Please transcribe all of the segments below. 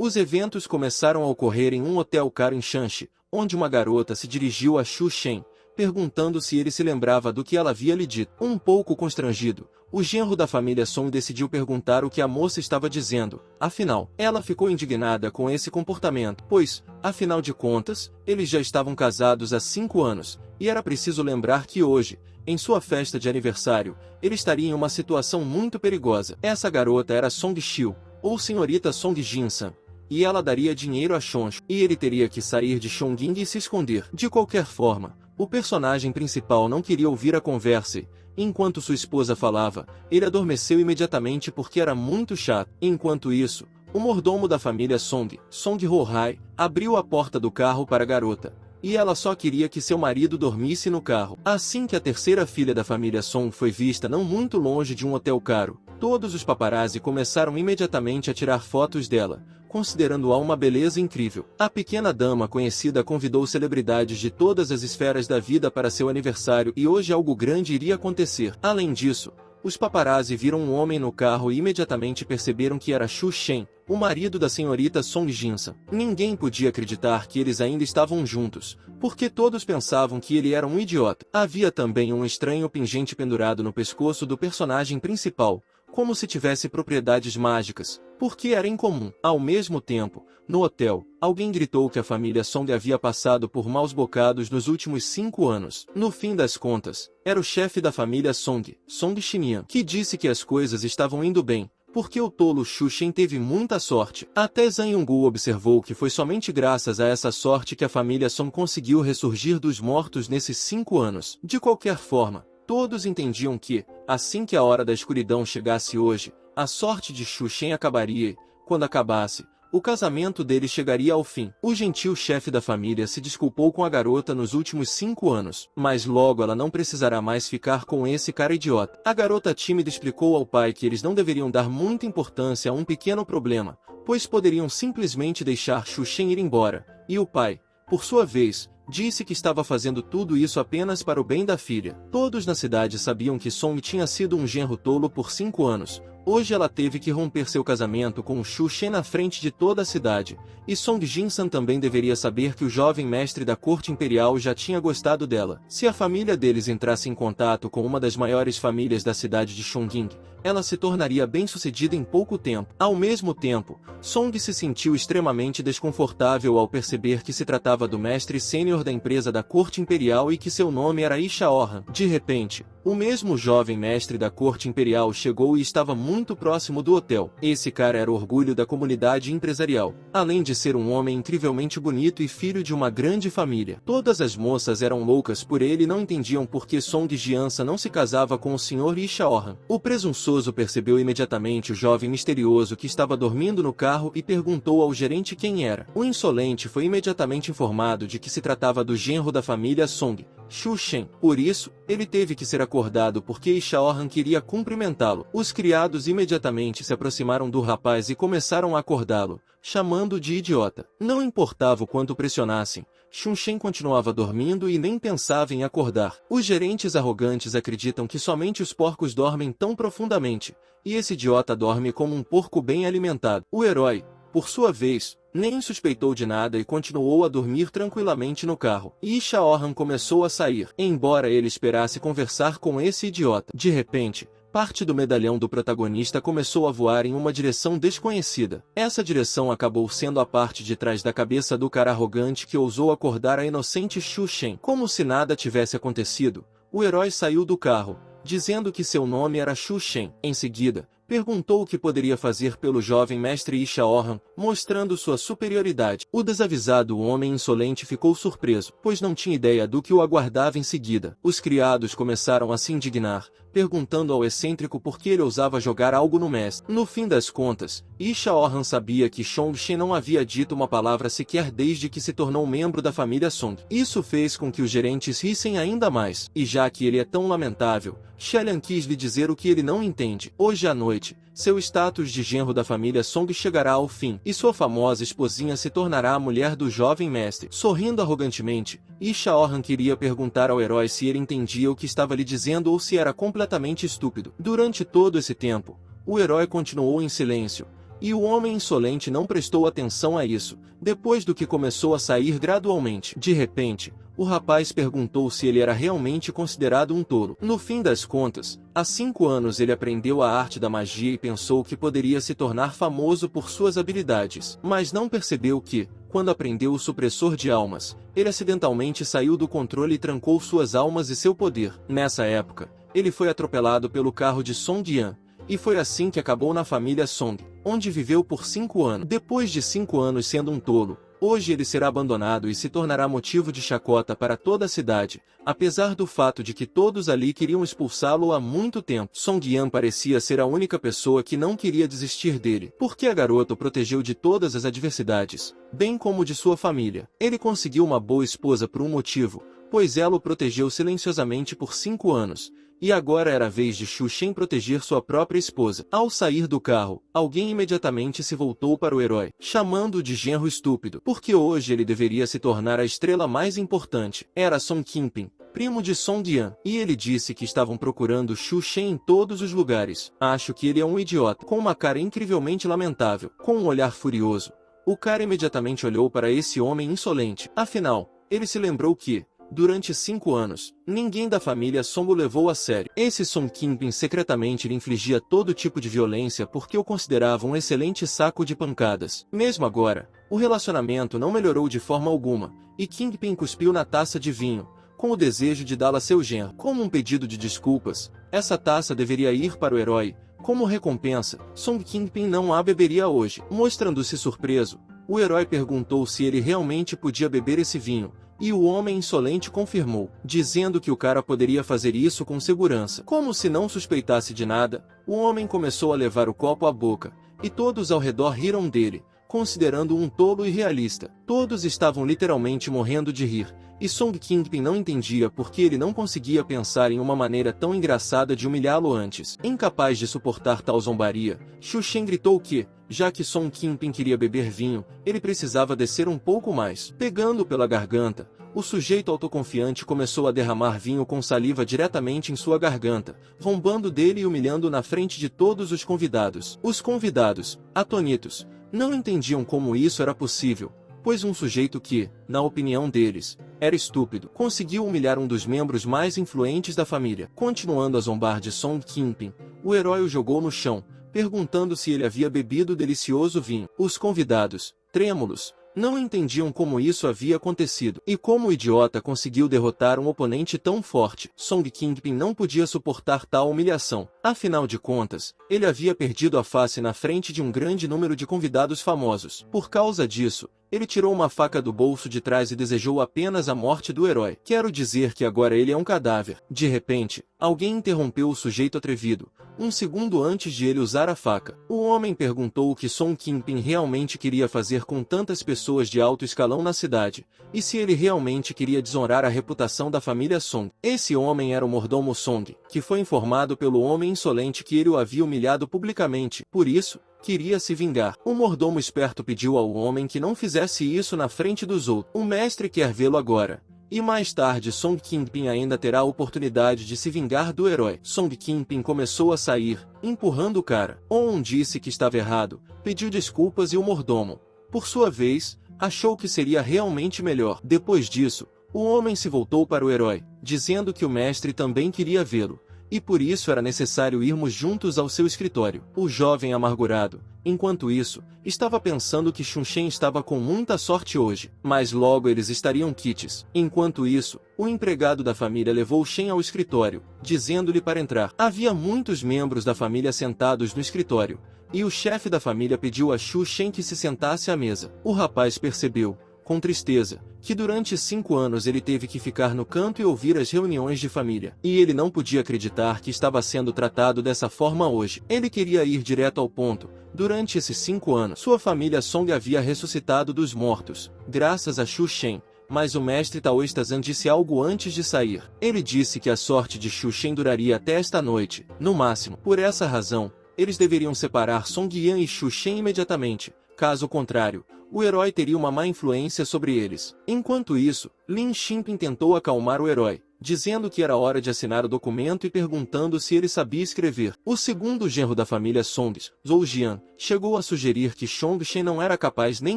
Os eventos começaram a ocorrer em um hotel caro em Shanxi, onde uma garota se dirigiu a Xu Shen, perguntando se ele se lembrava do que ela havia lhe dito. Um pouco constrangido, o genro da família Song decidiu perguntar o que a moça estava dizendo. Afinal, ela ficou indignada com esse comportamento, pois, afinal de contas, eles já estavam casados há 5 anos, e era preciso lembrar que hoje, em sua festa de aniversário, ele estaria em uma situação muito perigosa. Essa garota era Song Xiu, ou senhorita Song Jinsan, e ela daria dinheiro a Shonshu, e ele teria que sair de Chongqing e se esconder. De qualquer forma, o personagem principal não queria ouvir a conversa e, enquanto sua esposa falava, ele adormeceu imediatamente porque era muito chato. Enquanto isso, o mordomo da família Song, Song Ho-hai, abriu a porta do carro para a garota, e ela só queria que seu marido dormisse no carro. Assim que a terceira filha da família Song foi vista não muito longe de um hotel caro, todos os paparazzi começaram imediatamente a tirar fotos dela, considerando-a uma beleza incrível. A pequena dama conhecida convidou celebridades de todas as esferas da vida para seu aniversário e hoje algo grande iria acontecer. Além disso, os paparazzi viram um homem no carro e imediatamente perceberam que era Xu Shen, o marido da senhorita Song Jinsan. Ninguém podia acreditar que eles ainda estavam juntos, porque todos pensavam que ele era um idiota. Havia também um estranho pingente pendurado no pescoço do personagem principal, como se tivesse propriedades mágicas, porque era incomum. Ao mesmo tempo, no hotel, alguém gritou que a família Song havia passado por maus bocados nos últimos 5 anos. No fim das contas, era o chefe da família Song, Song Xinian, que disse que as coisas estavam indo bem, porque o tolo Xu Shen teve muita sorte. Até Zhang Yonggu observou que foi somente graças a essa sorte que a família Song conseguiu ressurgir dos mortos nesses 5 anos. De qualquer forma, todos entendiam que, assim que a hora da escuridão chegasse hoje, a sorte de Xu Shen acabaria e, quando acabasse, o casamento dele chegaria ao fim. O gentil chefe da família se desculpou com a garota nos últimos 5 anos, mas logo ela não precisará mais ficar com esse cara idiota. A garota tímida explicou ao pai que eles não deveriam dar muita importância a um pequeno problema, pois poderiam simplesmente deixar Xu Shen ir embora, e o pai, por sua vez, disse que estava fazendo tudo isso apenas para o bem da filha. Todos na cidade sabiam que Song tinha sido um genro tolo por 5 anos. Hoje ela teve que romper seu casamento com o Xu Shen na frente de toda a cidade, e Song Jinsan também deveria saber que o jovem mestre da corte imperial já tinha gostado dela. Se a família deles entrasse em contato com uma das maiores famílias da cidade de Chongqing, ela se tornaria bem-sucedida em pouco tempo. Ao mesmo tempo, Song se sentiu extremamente desconfortável ao perceber que se tratava do mestre sênior da empresa da corte imperial e que seu nome era Isha Orhan. De repente, o mesmo jovem mestre da corte imperial chegou e estava muito próximo do hotel. Esse cara era o orgulho da comunidade empresarial, além de ser um homem incrivelmente bonito e filho de uma grande família. Todas as moças eram loucas por ele e não entendiam por que Song Jiansa não se casava com o Sr. Isha Orhan. O presunçoso percebeu imediatamente o jovem misterioso que estava dormindo no carro e perguntou ao gerente quem era. O insolente foi imediatamente informado de que se tratava do genro da família Song, Xu Shen. Por isso, ele teve que ser acordado porque Isha Orhan queria cumprimentá-lo. Os criados imediatamente se aproximaram do rapaz e começaram a acordá-lo, chamando-o de idiota. Não importava o quanto pressionassem, Xu Shen continuava dormindo e nem pensava em acordar. Os gerentes arrogantes acreditam que somente os porcos dormem tão profundamente, e esse idiota dorme como um porco bem alimentado. O herói, por sua vez, nem suspeitou de nada e continuou a dormir tranquilamente no carro. Isha Orhan começou a sair, embora ele esperasse conversar com esse idiota. De repente, parte do medalhão do protagonista começou a voar em uma direção desconhecida. Essa direção acabou sendo a parte de trás da cabeça do cara arrogante que ousou acordar a inocente Xu Shen. Como se nada tivesse acontecido, o herói saiu do carro, dizendo que seu nome era Xu Shen. Em seguida, perguntou o que poderia fazer pelo jovem mestre Isha Orhan, mostrando sua superioridade. O desavisado homem insolente ficou surpreso, pois não tinha ideia do que o aguardava em seguida. Os criados começaram a se indignar, perguntando ao excêntrico por que ele ousava jogar algo no mestre. No fim das contas, Isha Orhan sabia que Song Shen não havia dito uma palavra sequer desde que se tornou membro da família Song. Isso fez com que os gerentes rissem ainda mais. E já que ele é tão lamentável, Xiaolian quis lhe dizer o que ele não entende. Hoje à noite, seu status de genro da família Song chegará ao fim, e sua famosa esposinha se tornará a mulher do jovem mestre. Sorrindo arrogantemente, Isha Orhan queria perguntar ao herói se ele entendia o que estava lhe dizendo ou se era completamente estúpido. Durante todo esse tempo, o herói continuou em silêncio, E o homem insolente não prestou atenção a isso, depois do que começou a sair gradualmente. De repente, o rapaz perguntou se ele era realmente considerado um tolo. No fim das contas, há 5 anos ele aprendeu a arte da magia e pensou que poderia se tornar famoso por suas habilidades. Mas não percebeu que, quando aprendeu o supressor de almas, ele acidentalmente saiu do controle e trancou suas almas e seu poder. Nessa época, ele foi atropelado pelo carro de Song Yan, e foi assim que acabou na família Song, onde viveu por 5 anos. Depois de 5 anos sendo um tolo, hoje ele será abandonado e se tornará motivo de chacota para toda a cidade, apesar do fato de que todos ali queriam expulsá-lo há muito tempo. Song Yan parecia ser a única pessoa que não queria desistir dele, porque a garota o protegeu de todas as adversidades, bem como de sua família. Ele conseguiu uma boa esposa por um motivo, pois ela o protegeu silenciosamente por 5 anos. E agora era a vez de Xu Shen proteger sua própria esposa. Ao sair do carro, alguém imediatamente se voltou para o herói, chamando-o de genro estúpido, porque hoje ele deveria se tornar a estrela mais importante. Era Song Qingping, primo de Song Yan, e ele disse que estavam procurando Xu Shen em todos os lugares. Acho que ele é um idiota, com uma cara incrivelmente lamentável, com um olhar furioso. O cara imediatamente olhou para esse homem insolente. Afinal, ele se lembrou que, durante 5 anos, ninguém da família Song o levou a sério. Esse Song Qingping secretamente lhe infligia todo tipo de violência porque o considerava um excelente saco de pancadas. Mesmo agora, o relacionamento não melhorou de forma alguma, e Qingping cuspiu na taça de vinho, com o desejo de dá-la a seu genro. Como um pedido de desculpas, essa taça deveria ir para o herói. Como recompensa, Song Qingping não a beberia hoje. Mostrando-se surpreso, o herói perguntou se ele realmente podia beber esse vinho, e o homem insolente confirmou, dizendo que o cara poderia fazer isso com segurança. Como se não suspeitasse de nada, o homem começou a levar o copo à boca, e todos ao redor riram dele, considerando-o um tolo irrealista. Todos estavam literalmente morrendo de rir, e Song Qingping não entendia por que ele não conseguia pensar em uma maneira tão engraçada de humilhá-lo antes. Incapaz de suportar tal zombaria, Xu Shen gritou que, já que Song Qingping queria beber vinho, ele precisava descer um pouco mais. Pegando-o pela garganta, o sujeito autoconfiante começou a derramar vinho com saliva diretamente em sua garganta, rombando dele e humilhando na frente de todos os convidados. Os convidados, atônitos, não entendiam como isso era possível, pois um sujeito que, na opinião deles, era estúpido, conseguiu humilhar um dos membros mais influentes da família. Continuando a zombar de Song Qingping, o herói o jogou no chão, perguntando se ele havia bebido o delicioso vinho. Os convidados, trêmulos, não entendiam como isso havia acontecido, e como o idiota conseguiu derrotar um oponente tão forte. Song Qingping não podia suportar tal humilhação. Afinal de contas, ele havia perdido a face na frente de um grande número de convidados famosos. Por causa disso, ele tirou uma faca do bolso de trás e desejou apenas a morte do herói. Quero dizer que agora ele é um cadáver. De repente, alguém interrompeu o sujeito atrevido, um segundo antes de ele usar a faca. O homem perguntou o que Song Qingping realmente queria fazer com tantas pessoas de alto escalão na cidade, e se ele realmente queria desonrar a reputação da família Song. Esse homem era o mordomo Song, que foi informado pelo homem insolente que ele o havia humilhado publicamente. Por isso, queria se vingar. O mordomo esperto pediu ao homem que não fizesse isso na frente dos outros. O mestre quer vê-lo agora. E mais tarde Song Qingping ainda terá a oportunidade de se vingar do herói. Song Qingping começou a sair, empurrando o cara. On disse que estava errado, pediu desculpas e o mordomo, por sua vez, achou que seria realmente melhor. Depois disso, o homem se voltou para o herói, dizendo que o mestre também queria vê-lo, e por isso era necessário irmos juntos ao seu escritório. O jovem amargurado, enquanto isso, estava pensando que Xu Shen estava com muita sorte hoje, mas logo eles estariam quites. Enquanto isso, o empregado da família levou Shen ao escritório, dizendo-lhe para entrar. Havia muitos membros da família sentados no escritório, e o chefe da família pediu a Xu Shen que se sentasse à mesa. O rapaz percebeu, com tristeza, que durante 5 anos ele teve que ficar no canto e ouvir as reuniões de família. E ele não podia acreditar que estava sendo tratado dessa forma hoje. Ele queria ir direto ao ponto. Durante esses 5 anos, sua família Song havia ressuscitado dos mortos, graças a Xu Shen. Mas o mestre Tao Estazan disse algo antes de sair. Ele disse que a sorte de Xu Shen duraria até esta noite, no máximo. Por essa razão, eles deveriam separar Song Yan e Xu Shen imediatamente. Caso contrário, o herói teria uma má influência sobre eles. Enquanto isso, Lin Xinping tentou acalmar o herói, dizendo que era hora de assinar o documento e perguntando se ele sabia escrever. O segundo genro da família Song, Zhou Jian, chegou a sugerir que Chong Shen não era capaz nem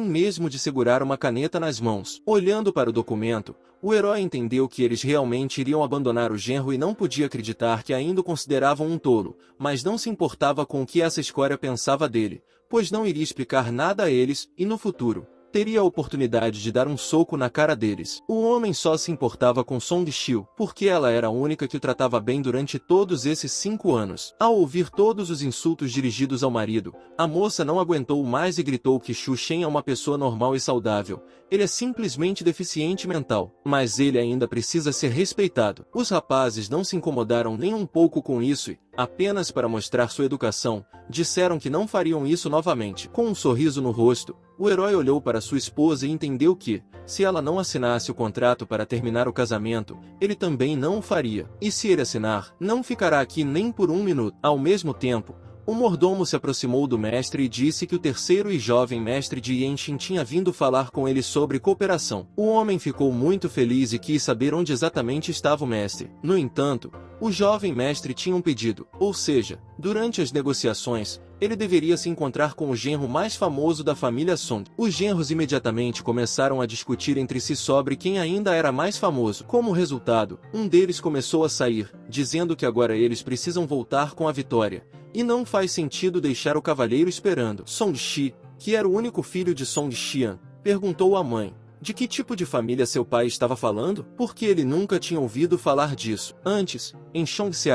mesmo de segurar uma caneta nas mãos. Olhando para o documento, o herói entendeu que eles realmente iriam abandonar o genro e não podia acreditar que ainda o consideravam um tolo, mas não se importava com o que essa escória pensava dele, pois não iria explicar nada a eles, e no futuro teria a oportunidade de dar um soco na cara deles. O homem só se importava com Song Xiu, porque ela era a única que o tratava bem durante todos esses 5 anos. Ao ouvir todos os insultos dirigidos ao marido, a moça não aguentou mais e gritou que Xu Shen é uma pessoa normal e saudável. Ele é simplesmente deficiente mental, mas ele ainda precisa ser respeitado. Os rapazes não se incomodaram nem um pouco com isso e, apenas para mostrar sua educação, disseram que não fariam isso novamente. Com um sorriso no rosto, o herói olhou para sua esposa e entendeu que, se ela não assinasse o contrato para terminar o casamento, ele também não o faria. E se ele assinar, não ficará aqui nem por 1 minuto. Ao mesmo tempo, o mordomo se aproximou do mestre e disse que o terceiro e jovem mestre de Yenshin tinha vindo falar com ele sobre cooperação. O homem ficou muito feliz e quis saber onde exatamente estava o mestre. No entanto, o jovem mestre tinha um pedido, ou seja, durante as negociações, ele deveria se encontrar com o genro mais famoso da família Song. Os genros imediatamente começaram a discutir entre si sobre quem ainda era mais famoso. Como resultado, um deles começou a sair, dizendo que agora eles precisam voltar com a vitória. E não faz sentido deixar o cavalheiro esperando. Song Shi, que era o único filho de Song Xian, perguntou à mãe de que tipo de família seu pai estava falando, porque ele nunca tinha ouvido falar disso. Antes, em Chongche,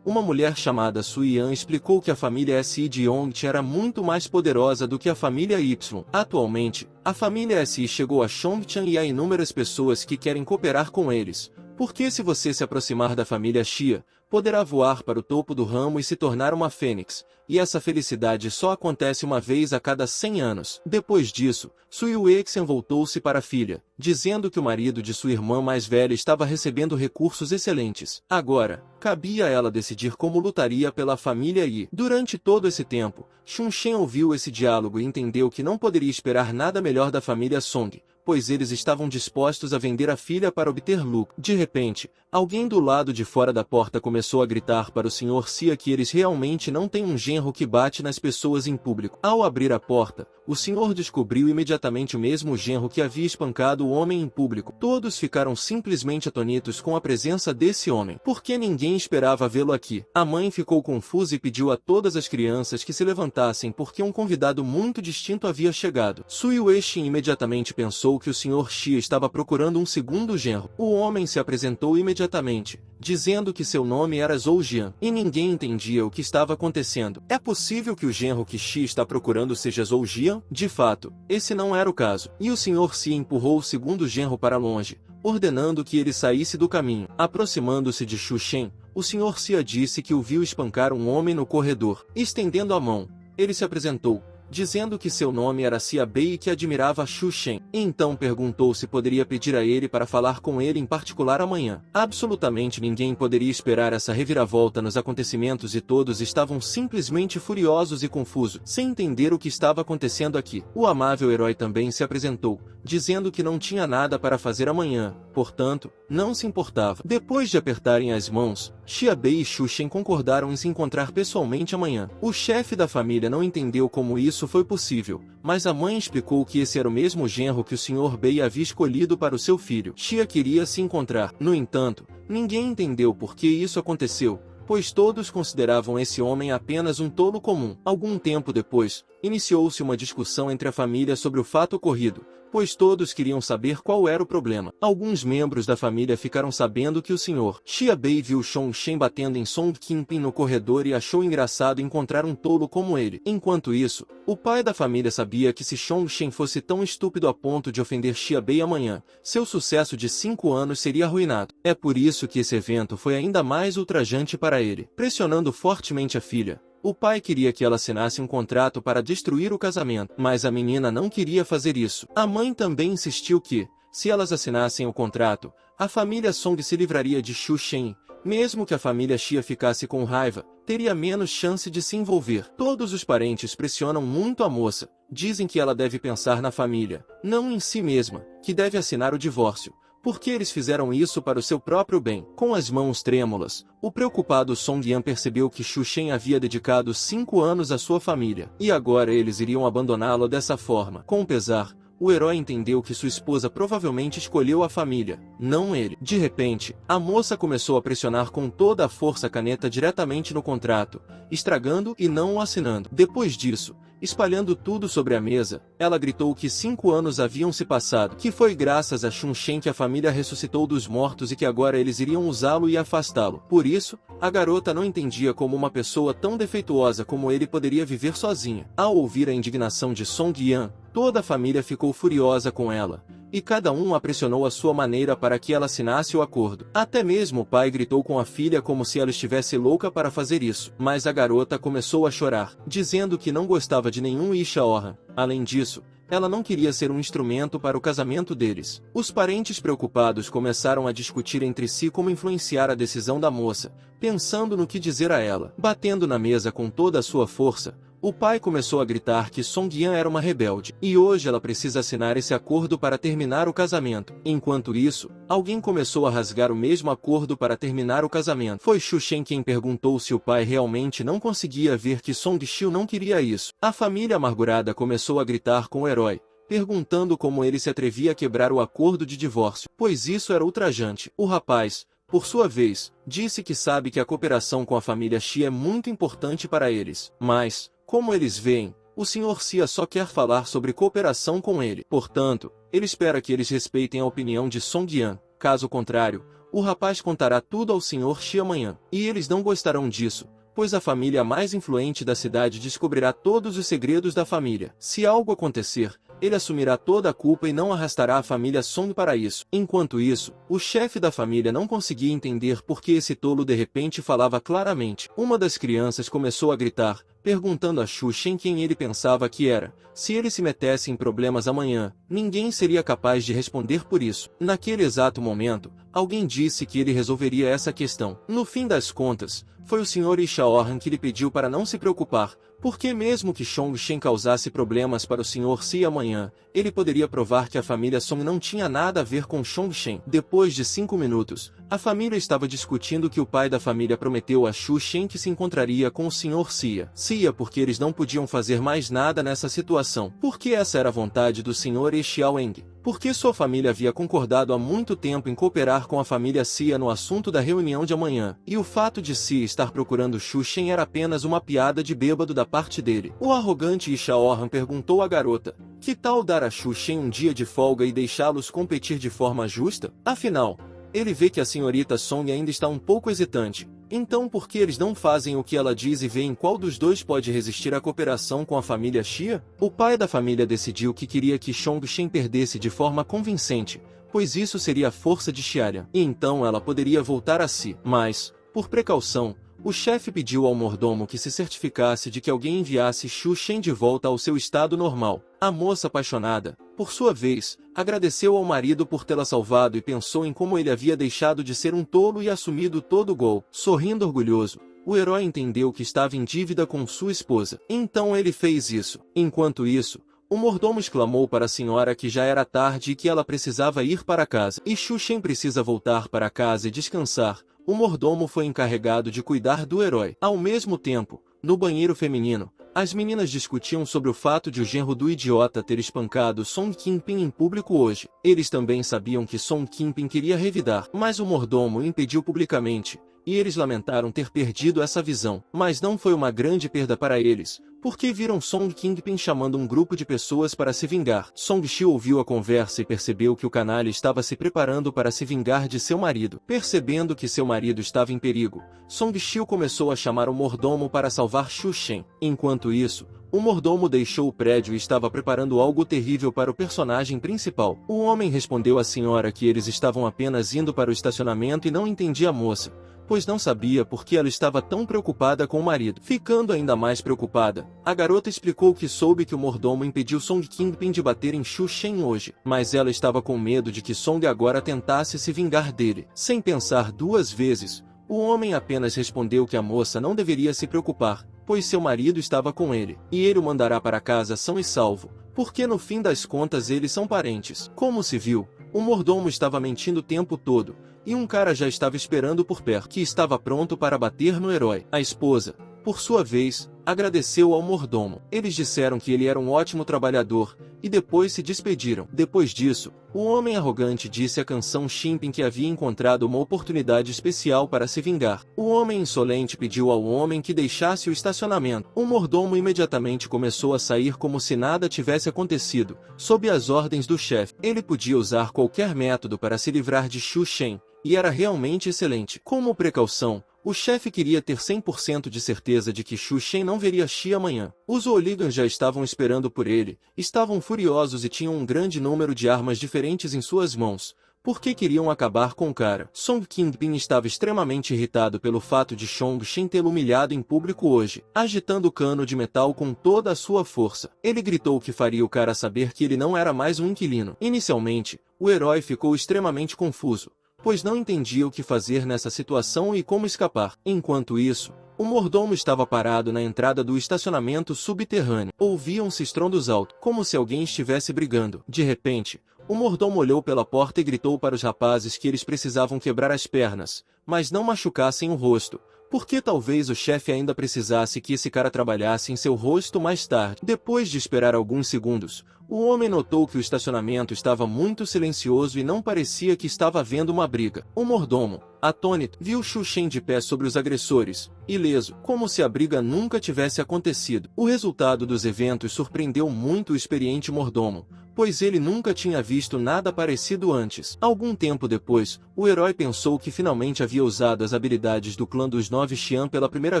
uma mulher chamada Sui Yan explicou que a família Si de Yongche era muito mais poderosa do que a família Y. Atualmente, a família Si chegou a Chongcheng e há inúmeras pessoas que querem cooperar com eles. Porque se você se aproximar da família Xia, poderá voar para o topo do ramo e se tornar uma fênix, e essa felicidade só acontece uma vez a cada 100 anos. Depois disso, Sui Weixen voltou-se para a filha, dizendo que o marido de sua irmã mais velha estava recebendo recursos excelentes. Agora, cabia a ela decidir como lutaria pela família Yi. Durante todo esse tempo, Xun Shen ouviu esse diálogo e entendeu que não poderia esperar nada melhor da família Song, pois eles estavam dispostos a vender a filha para obter lucro. De repente, alguém do lado de fora da porta começou a gritar para o Sr. Xia que eles realmente não têm um genro que bate nas pessoas em público. Ao abrir a porta, o senhor descobriu imediatamente o mesmo genro que havia espancado o homem em público. Todos ficaram simplesmente atônitos com a presença desse homem, porque ninguém esperava vê-lo aqui. A mãe ficou confusa e pediu a todas as crianças que se levantassem porque um convidado muito distinto havia chegado. Sui Weixin imediatamente pensou que o Sr. Xia estava procurando um segundo genro. O homem se apresentou imediatamente, dizendo que seu nome era Zhou Jian, e ninguém entendia o que estava acontecendo. É possível que o genro que Xi está procurando seja Zhou Jian? De fato, esse não era o caso. E o Sr. Xi empurrou o segundo genro para longe, ordenando que ele saísse do caminho. Aproximando-se de Xu Shen, o Sr. Xia disse que o viu espancar um homem no corredor. Estendendo a mão, ele se apresentou, dizendo que seu nome era Xia Bei e que admirava Xu Shen. Então perguntou se poderia pedir a ele para falar com ele em particular amanhã. Absolutamente ninguém poderia esperar essa reviravolta nos acontecimentos e todos estavam simplesmente furiosos e confusos, sem entender o que estava acontecendo aqui. O amável herói também se apresentou, dizendo que não tinha nada para fazer amanhã, portanto, não se importava. Depois de apertarem as mãos, Xia Bei e Xu Shen concordaram em se encontrar pessoalmente amanhã. O chefe da família não entendeu como isso foi possível, mas a mãe explicou que esse era o mesmo genro que o Sr. Bei havia escolhido para o seu filho. Xia queria se encontrar. No entanto, ninguém entendeu por que isso aconteceu, pois todos consideravam esse homem apenas um tolo comum. Algum tempo depois, iniciou-se uma discussão entre a família sobre o fato ocorrido, pois todos queriam saber qual era o problema. Alguns membros da família ficaram sabendo que o Sr. Xia Bei viu Chong Shen batendo em Song Qingping no corredor e achou engraçado encontrar um tolo como ele. Enquanto isso, o pai da família sabia que se Chong Shen fosse tão estúpido a ponto de ofender Xia Bei amanhã, seu sucesso de 5 anos seria arruinado. É por isso que esse evento foi ainda mais ultrajante para ele. Pressionando fortemente a filha, o pai queria que ela assinasse um contrato para destruir o casamento, mas a menina não queria fazer isso. A mãe também insistiu que, se elas assinassem o contrato, a família Song se livraria de Xu Shen. Mesmo que a família Xia ficasse com raiva, teria menos chance de se envolver. Todos os parentes pressionam muito a moça. Dizem que ela deve pensar na família, não em si mesma, que deve assinar o divórcio, porque eles fizeram isso para o seu próprio bem. Com as mãos trêmulas, o preocupado Song Yan percebeu que Xu Shen havia dedicado 5 anos à sua família, e agora eles iriam abandoná-lo dessa forma. Com pesar, o herói entendeu que sua esposa provavelmente escolheu a família, não ele. De repente, a moça começou a pressionar com toda a força a caneta diretamente no contrato, estragando e não o assinando. Depois disso, espalhando tudo sobre a mesa, ela gritou que 5 anos haviam se passado, que foi graças a Xu Shen que a família ressuscitou dos mortos e que agora eles iriam usá-lo e afastá-lo. Por isso, a garota não entendia como uma pessoa tão defeituosa como ele poderia viver sozinha. Ao ouvir a indignação de Song Yan, toda a família ficou furiosa com ela, e cada um a pressionou à sua maneira para que ela assinasse o acordo. Até mesmo o pai gritou com a filha como se ela estivesse louca para fazer isso. Mas a garota começou a chorar, dizendo que não gostava de nenhum Ishaoran. Além disso, ela não queria ser um instrumento para o casamento deles. Os parentes preocupados começaram a discutir entre si como influenciar a decisão da moça, pensando no que dizer a ela. Batendo na mesa com toda a sua força, o pai começou a gritar que Song Yan era uma rebelde, e hoje ela precisa assinar esse acordo para terminar o casamento. Enquanto isso, alguém começou a rasgar o mesmo acordo para terminar o casamento. Foi Xu Shen quem perguntou se o pai realmente não conseguia ver que Song Xiu não queria isso. A família amargurada começou a gritar com o herói, perguntando como ele se atrevia a quebrar o acordo de divórcio, pois isso era ultrajante. O rapaz, por sua vez, disse que sabe que a cooperação com a família Xi é muito importante para eles, mas, como eles veem, o Sr. Xia só quer falar sobre cooperação com ele. Portanto, ele espera que eles respeitem a opinião de Song Yan. Caso contrário, o rapaz contará tudo ao Sr. Xi amanhã. E eles não gostarão disso, pois a família mais influente da cidade descobrirá todos os segredos da família. Se algo acontecer, ele assumirá toda a culpa e não arrastará a família Song para isso. Enquanto isso, o chefe da família não conseguia entender por que esse tolo de repente falava claramente. Uma das crianças começou a gritar, perguntando a Xu Shen quem ele pensava que era. Se ele se metesse em problemas amanhã, ninguém seria capaz de responder por isso. Naquele exato momento, alguém disse que ele resolveria essa questão. No fim das contas, foi o Sr. Ishaoran que lhe pediu para não se preocupar, porque mesmo que Song Shen causasse problemas para o Sr. Si amanhã, ele poderia provar que a família Song não tinha nada a ver com Song Shen. Depois de 5 minutos, a família estava discutindo que o pai da família prometeu a Xu Shen que se encontraria com o Sr. Xia porque eles não podiam fazer mais nada nessa situação. Porque essa era a vontade do Sr. Xiaoeng. Porque sua família havia concordado há muito tempo em cooperar com a família Xia no assunto da reunião de amanhã, e o fato de Xia estar procurando Xu Shen era apenas uma piada de bêbado da parte dele. O arrogante Ishaoran perguntou à garota, que tal dar a Xu Shen um dia de folga e deixá-los competir de forma justa? Afinal, ele vê que a senhorita Song ainda está um pouco hesitante. Então por que eles não fazem o que ela diz e veem qual dos dois pode resistir à cooperação com a família Xia? O pai da família decidiu que queria que Song Shen perdesse de forma convincente, pois isso seria a força de Xiaolian, e então ela poderia voltar a si. Mas, por precaução, o chefe pediu ao mordomo que se certificasse de que alguém enviasse Xu Shen de volta ao seu estado normal. A moça apaixonada, por sua vez, agradeceu ao marido por tê-la salvado e pensou em como ele havia deixado de ser um tolo e assumido todo o golpe. Sorrindo orgulhoso, o herói entendeu que estava em dívida com sua esposa. Então ele fez isso. Enquanto isso, o mordomo exclamou para a senhora que já era tarde e que ela precisava ir para casa. E Xu Shen precisa voltar para casa e descansar. O mordomo foi encarregado de cuidar do herói. Ao mesmo tempo, no banheiro feminino, as meninas discutiam sobre o fato de o genro do idiota ter espancado Song Qingping em público hoje. Eles também sabiam que Song Qingping queria revidar, mas o mordomo o impediu publicamente, e eles lamentaram ter perdido essa visão. Mas não foi uma grande perda para eles, porque viram Song Qingping chamando um grupo de pessoas para se vingar. Song Xiu ouviu a conversa e percebeu que o canalha estava se preparando para se vingar de seu marido. Percebendo que seu marido estava em perigo, Song Xiu começou a chamar o mordomo para salvar Xu Shen. Enquanto isso, o mordomo deixou o prédio e estava preparando algo terrível para o personagem principal. O homem respondeu à senhora que eles estavam apenas indo para o estacionamento e não entendia a moça, pois não sabia por que ela estava tão preocupada com o marido. Ficando ainda mais preocupada, a garota explicou que soube que o mordomo impediu Song Qingping de bater em Xu Shen hoje, mas ela estava com medo de que Song agora tentasse se vingar dele. Sem pensar 2 vezes, o homem apenas respondeu que a moça não deveria se preocupar, pois seu marido estava com ele, e ele o mandará para casa são e salvo, porque no fim das contas eles são parentes. Como se viu, o mordomo estava mentindo o tempo todo, e um cara já estava esperando por perto, que estava pronto para bater no herói. A esposa, por sua vez, agradeceu ao mordomo. Eles disseram que ele era um ótimo trabalhador, e depois se despediram. Depois disso, o homem arrogante disse à canção Shimping que havia encontrado uma oportunidade especial para se vingar. O homem insolente pediu ao homem que deixasse o estacionamento. O mordomo imediatamente começou a sair como se nada tivesse acontecido, sob as ordens do chefe. Ele podia usar qualquer método para se livrar de Xu Shen, e era realmente excelente. Como precaução, o chefe queria ter 100% de certeza de que Xu Shen não veria Xi amanhã. Os hooligans já estavam esperando por ele, estavam furiosos e tinham um grande número de armas diferentes em suas mãos, porque queriam acabar com o cara. Song Qingbin estava extremamente irritado pelo fato de Chong Shen tê-lo humilhado em público hoje, agitando o cano de metal com toda a sua força. Ele gritou que faria o cara saber que ele não era mais um inquilino. Inicialmente, o herói ficou extremamente confuso, pois não entendia o que fazer nessa situação e como escapar. Enquanto isso, o mordomo estava parado na entrada do estacionamento subterrâneo. Ouviam-se estrondos altos, como se alguém estivesse brigando. De repente, o mordomo olhou pela porta e gritou para os rapazes que eles precisavam quebrar as pernas, mas não machucassem o rosto, porque talvez o chefe ainda precisasse que esse cara trabalhasse em seu rosto mais tarde. Depois de esperar alguns segundos, o homem notou que o estacionamento estava muito silencioso e não parecia que estava havendo uma briga. O mordomo, atônito, viu Xu Shen de pé sobre os agressores, ileso, como se a briga nunca tivesse acontecido. O resultado dos eventos surpreendeu muito o experiente mordomo, pois ele nunca tinha visto nada parecido antes. Algum tempo depois, o herói pensou que finalmente havia usado as habilidades do clã dos 9 Xian pela primeira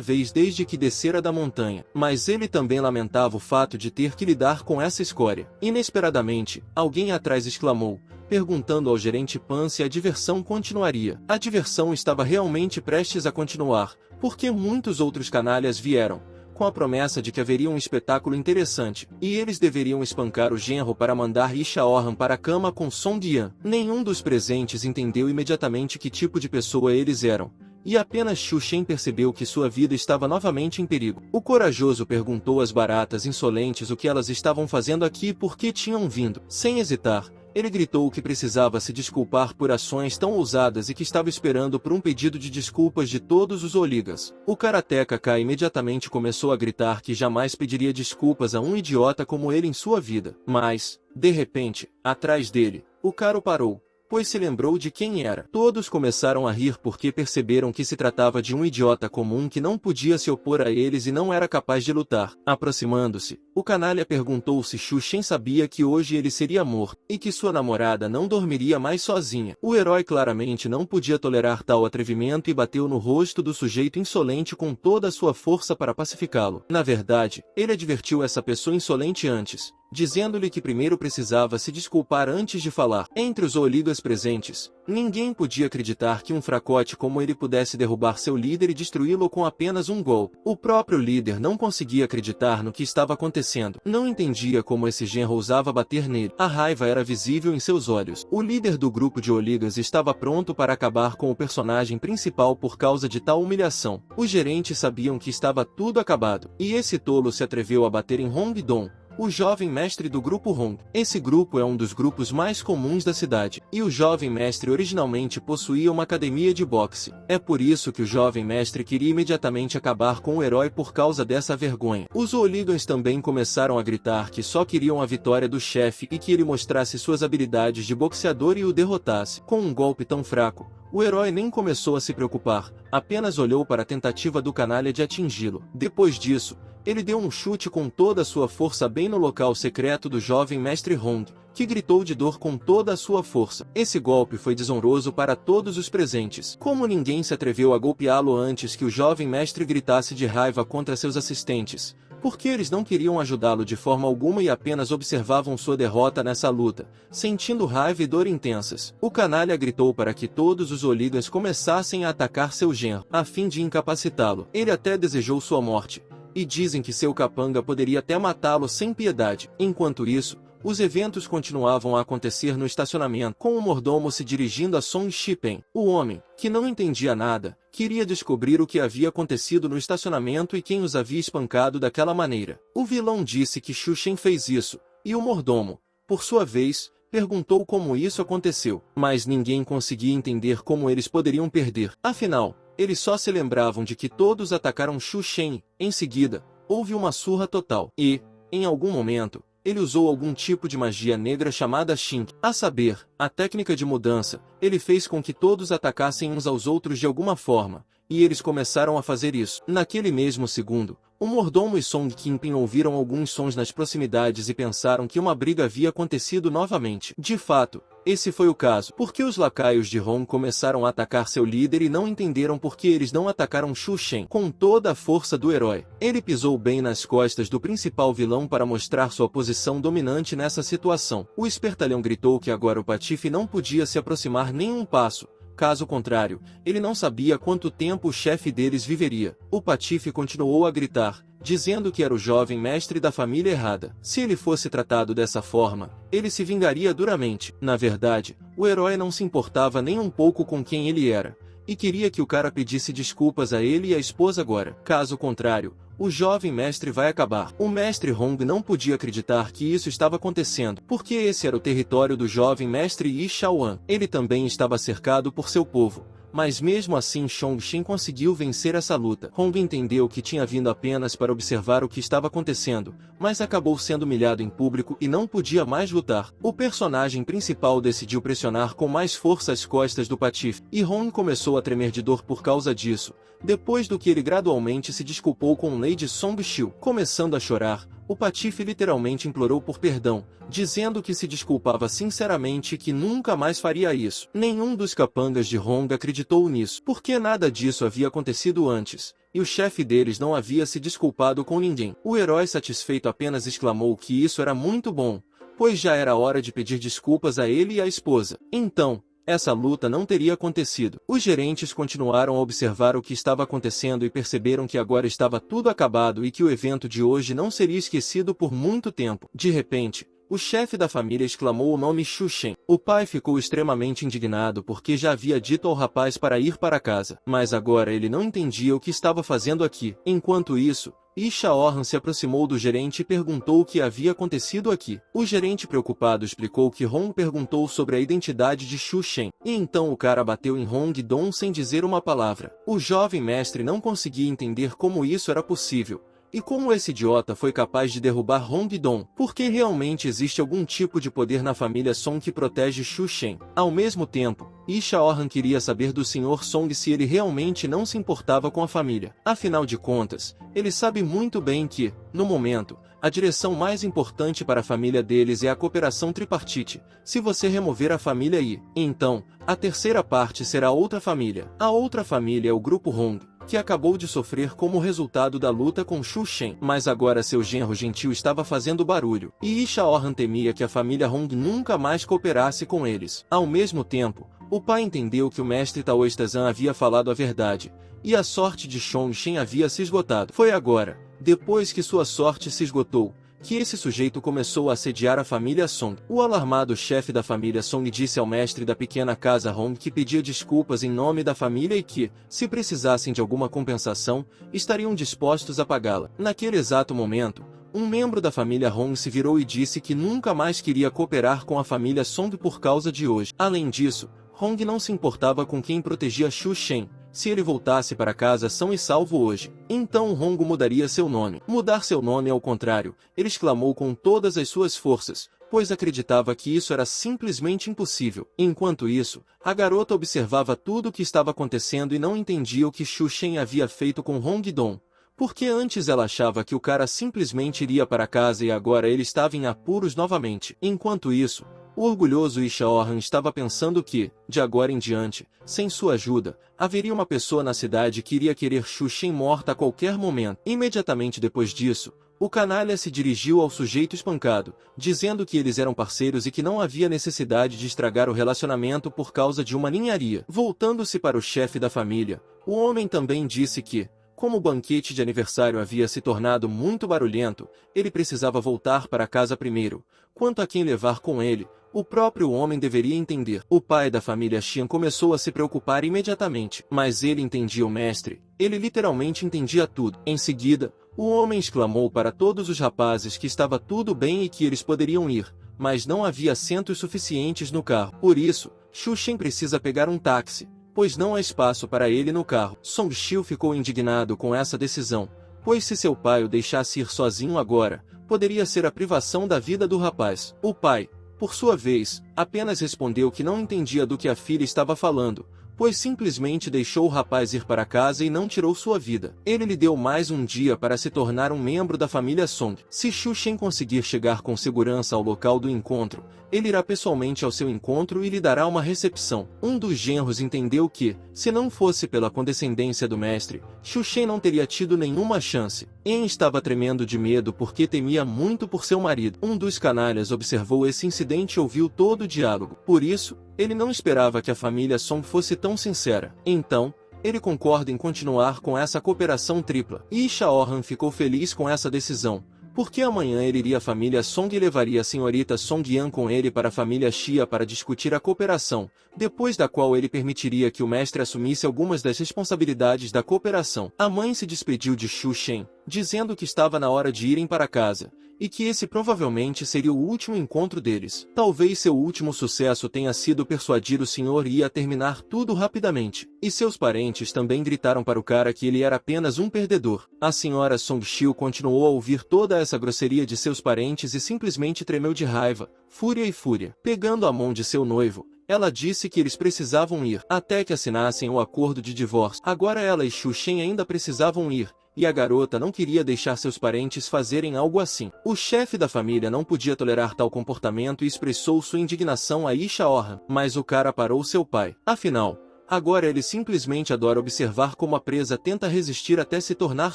vez desde que descera da montanha, mas ele também lamentava o fato de ter que lidar com essa escória. Inesperadamente, alguém atrás exclamou, perguntando ao gerente Pan se a diversão continuaria. A diversão estava realmente prestes a continuar, porque muitos outros canalhas vieram, com a promessa de que haveria um espetáculo interessante, e eles deveriam espancar o genro para mandar Isha Orhan para a cama com Song Yan. Nenhum dos presentes entendeu imediatamente que tipo de pessoa eles eram, e apenas Xu Shen percebeu que sua vida estava novamente em perigo. O corajoso perguntou às baratas insolentes o que elas estavam fazendo aqui e por que tinham vindo. Sem hesitar, ele gritou que precisava se desculpar por ações tão ousadas e que estava esperando por um pedido de desculpas de todos os holigas. O karateka Kai imediatamente começou a gritar que jamais pediria desculpas a um idiota como ele em sua vida. Mas, de repente, atrás dele, o cara parou, pois se lembrou de quem era. Todos começaram a rir porque perceberam que se tratava de um idiota comum que não podia se opor a eles e não era capaz de lutar. Aproximando-se, o canalha perguntou se Xu Shen sabia que hoje ele seria morto, e que sua namorada não dormiria mais sozinha. O herói claramente não podia tolerar tal atrevimento e bateu no rosto do sujeito insolente com toda a sua força para pacificá-lo. Na verdade, ele advertiu essa pessoa insolente antes, dizendo-lhe que primeiro precisava se desculpar antes de falar. Entre os holigas presentes, ninguém podia acreditar que um fracote como ele pudesse derrubar seu líder e destruí-lo com apenas um golpe. O próprio líder não conseguia acreditar no que estava acontecendo. Não entendia como esse genro ousava bater nele. A raiva era visível em seus olhos. O líder do grupo de holigas estava pronto para acabar com o personagem principal por causa de tal humilhação. Os gerentes sabiam que estava tudo acabado, e esse tolo se atreveu a bater em Hong Dong, o jovem mestre do grupo Hong. Esse grupo é um dos grupos mais comuns da cidade, e o jovem mestre originalmente possuía uma academia de boxe. É por isso que o jovem mestre queria imediatamente acabar com o herói por causa dessa vergonha. Os hooligans também começaram a gritar que só queriam a vitória do chefe e que ele mostrasse suas habilidades de boxeador e o derrotasse. Com um golpe tão fraco, o herói nem começou a se preocupar, apenas olhou para a tentativa do canalha de atingi-lo. Depois disso, ele deu um chute com toda a sua força bem no local secreto do jovem mestre Hong, que gritou de dor com toda a sua força. Esse golpe foi desonroso para todos os presentes. Como ninguém se atreveu a golpeá-lo antes que o jovem mestre gritasse de raiva contra seus assistentes, porque eles não queriam ajudá-lo de forma alguma e apenas observavam sua derrota nessa luta, sentindo raiva e dor intensas. O canalha gritou para que todos os hooligans começassem a atacar seu genro, a fim de incapacitá-lo. Ele até desejou sua morte, e dizem que seu capanga poderia até matá-lo sem piedade. Enquanto isso, os eventos continuavam a acontecer no estacionamento, com o mordomo se dirigindo a Song Shipen. O homem, que não entendia nada, queria descobrir o que havia acontecido no estacionamento e quem os havia espancado daquela maneira. O vilão disse que Xu Shen fez isso, E o mordomo, por sua vez, perguntou como isso aconteceu, mas ninguém conseguia entender como eles poderiam perder. Afinal, eles só se lembravam de que todos atacaram Shu Shen. Em seguida, houve uma surra total e, em algum momento, ele usou algum tipo de magia negra chamada Xing. A saber, a técnica de mudança. Ele fez com que todos atacassem uns aos outros de alguma forma, e eles começaram a fazer isso. Naquele mesmo segundo, o mordomo e Song Qinping ouviram alguns sons nas proximidades e pensaram que uma briga havia acontecido novamente. De fato, esse foi o caso, porque os lacaios de Hong começaram a atacar seu líder e não entenderam por que eles não atacaram Shu Shen com toda a força do herói. Ele pisou bem nas costas do principal vilão para mostrar sua posição dominante nessa situação. O espertalhão gritou que agora o patife não podia se aproximar nem um passo. Caso contrário, ele não sabia quanto tempo o chefe deles viveria. O patife continuou a gritar, dizendo que era o jovem mestre da família errada. Se ele fosse tratado dessa forma, ele se vingaria duramente. Na verdade, o herói não se importava nem um pouco com quem ele era, e queria que o cara pedisse desculpas a ele e à esposa agora. Caso contrário, o jovem mestre vai acabar. O mestre Hong não podia acreditar que isso estava acontecendo, porque esse era o território do jovem mestre Yi Shaoan. Ele também estava cercado por seu povo. Mas mesmo assim Chongqing conseguiu vencer essa luta. Hong entendeu que tinha vindo apenas para observar o que estava acontecendo, mas acabou sendo humilhado em público e não podia mais lutar. O personagem principal decidiu pressionar com mais força as costas do patife, e Hong começou a tremer de dor por causa disso, depois do que ele gradualmente se desculpou com Lady Songxiu. Começando a chorar, o patife literalmente implorou por perdão, dizendo que se desculpava sinceramente e que nunca mais faria isso. Nenhum dos capangas de Hong acreditou nisso, porque nada disso havia acontecido antes, e o chefe deles não havia se desculpado com ninguém. O herói satisfeito apenas exclamou que isso era muito bom, pois já era hora de pedir desculpas a ele e à esposa. Então, essa luta não teria acontecido. Os gerentes continuaram a observar o que estava acontecendo e perceberam que agora estava tudo acabado e que o evento de hoje não seria esquecido por muito tempo. De repente, o chefe da família exclamou o nome Shu Shen. O pai ficou extremamente indignado porque já havia dito ao rapaz para ir para casa, mas agora ele não entendia o que estava fazendo aqui. Enquanto isso, Yi Shaoran se aproximou do gerente e perguntou o que havia acontecido aqui. O gerente preocupado explicou que Hong perguntou sobre a identidade de Shu Shen, e então o cara bateu em Hong Dong sem dizer uma palavra. O jovem mestre não conseguia entender como isso era possível, e como esse idiota foi capaz de derrubar Hong Dong, porque realmente existe algum tipo de poder na família Song que protege Shu Shen. Ao mesmo tempo, Yi Shaoran queria saber do Sr. Song se ele realmente não se importava com a família. Afinal de contas, ele sabe muito bem que, no momento, a direção mais importante para a família deles é a cooperação tripartite. Se você remover a família Yi, então, a terceira parte será outra família. A outra família é o grupo Hong, que acabou de sofrer como resultado da luta com Shu Shen. Mas agora seu genro gentil estava fazendo barulho, e Yi Shaoran temia que a família Hong nunca mais cooperasse com eles. Ao mesmo tempo, o pai entendeu que o mestre Taoista Zhan havia falado a verdade, e a sorte de Chongqing havia se esgotado. Foi agora, depois que sua sorte se esgotou, que esse sujeito começou a assediar a família Song. O alarmado chefe da família Song disse ao mestre da pequena casa Hong que pedia desculpas em nome da família e que, se precisassem de alguma compensação, estariam dispostos a pagá-la. Naquele exato momento, um membro da família Hong se virou e disse que nunca mais queria cooperar com a família Song por causa de hoje. Além disso, Hong não se importava com quem protegia Shu Shen, se ele voltasse para casa são e salvo hoje. Então Hong mudaria seu nome. Mudar seu nome ao contrário, ele exclamou com todas as suas forças, pois acreditava que isso era simplesmente impossível. Enquanto isso, a garota observava tudo o que estava acontecendo e não entendia o que Shu Shen havia feito com Hong Dong, porque antes ela achava que o cara simplesmente iria para casa e agora ele estava em apuros novamente. Enquanto isso, o orgulhoso Yi Shaoran estava pensando que, de agora em diante, sem sua ajuda, haveria uma pessoa na cidade que iria querer Shu Shen morta a qualquer momento. Imediatamente depois disso, o canalha se dirigiu ao sujeito espancado, dizendo que eles eram parceiros e que não havia necessidade de estragar o relacionamento por causa de uma ninharia. Voltando-se para o chefe da família, o homem também disse que, como o banquete de aniversário havia se tornado muito barulhento, ele precisava voltar para casa primeiro. Quanto a quem levar com ele, o próprio homem deveria entender. O pai da família Xian começou a se preocupar imediatamente, mas ele entendia o mestre. Ele literalmente entendia tudo. Em seguida, O homem exclamou para todos os rapazes que estava tudo bem e que eles poderiam ir, mas não havia assentos suficientes no carro. Por isso, Xu Shen precisa pegar um táxi, pois não há espaço para ele no carro. Song Xiu ficou indignado com essa decisão, pois se seu pai o deixasse ir sozinho agora, poderia ser a privação da vida do rapaz. O pai, por sua vez, apenas respondeu que não entendia do que a filha estava falando, pois simplesmente deixou o rapaz ir para casa e não tirou sua vida. Ele lhe deu mais um dia para se tornar um membro da família Song. Se Xu Shen conseguir chegar com segurança ao local do encontro, ele irá pessoalmente ao seu encontro e lhe dará uma recepção. Um dos genros entendeu que, se não fosse pela condescendência do mestre, Xu Shen não teria tido nenhuma chance. En estava tremendo de medo porque temia muito por seu marido. Um dos canalhas observou esse incidente e ouviu todo o diálogo. Por isso, ele não esperava que a família Song fosse tão sincera. Então, ele concorda em continuar com essa cooperação tripla. E Shaoran ficou feliz com essa decisão, porque amanhã ele iria à família Song e levaria a senhorita Song Yan com ele para a família Xia para discutir a cooperação, depois da qual ele permitiria que o mestre assumisse algumas das responsabilidades da cooperação. A mãe se despediu de Xu Shen, dizendo que estava na hora de irem para casa, e que esse provavelmente seria o último encontro deles. Talvez seu último sucesso tenha sido persuadir o senhor e a terminar tudo rapidamente. E seus parentes também gritaram para o cara que ele era apenas um perdedor. A senhora Song Xiu continuou a ouvir toda essa grosseria de seus parentes e simplesmente tremeu de raiva, fúria e fúria. Pegando a mão de seu noivo, ela disse que eles precisavam ir até que assinassem o acordo de divórcio. Agora ela e Xu Shen ainda precisavam ir, e a garota não queria deixar seus parentes fazerem algo assim. O chefe da família não podia tolerar tal comportamento e expressou sua indignação a Shaoran, mas o cara parou seu pai. Afinal, agora ele simplesmente adora observar como a presa tenta resistir até se tornar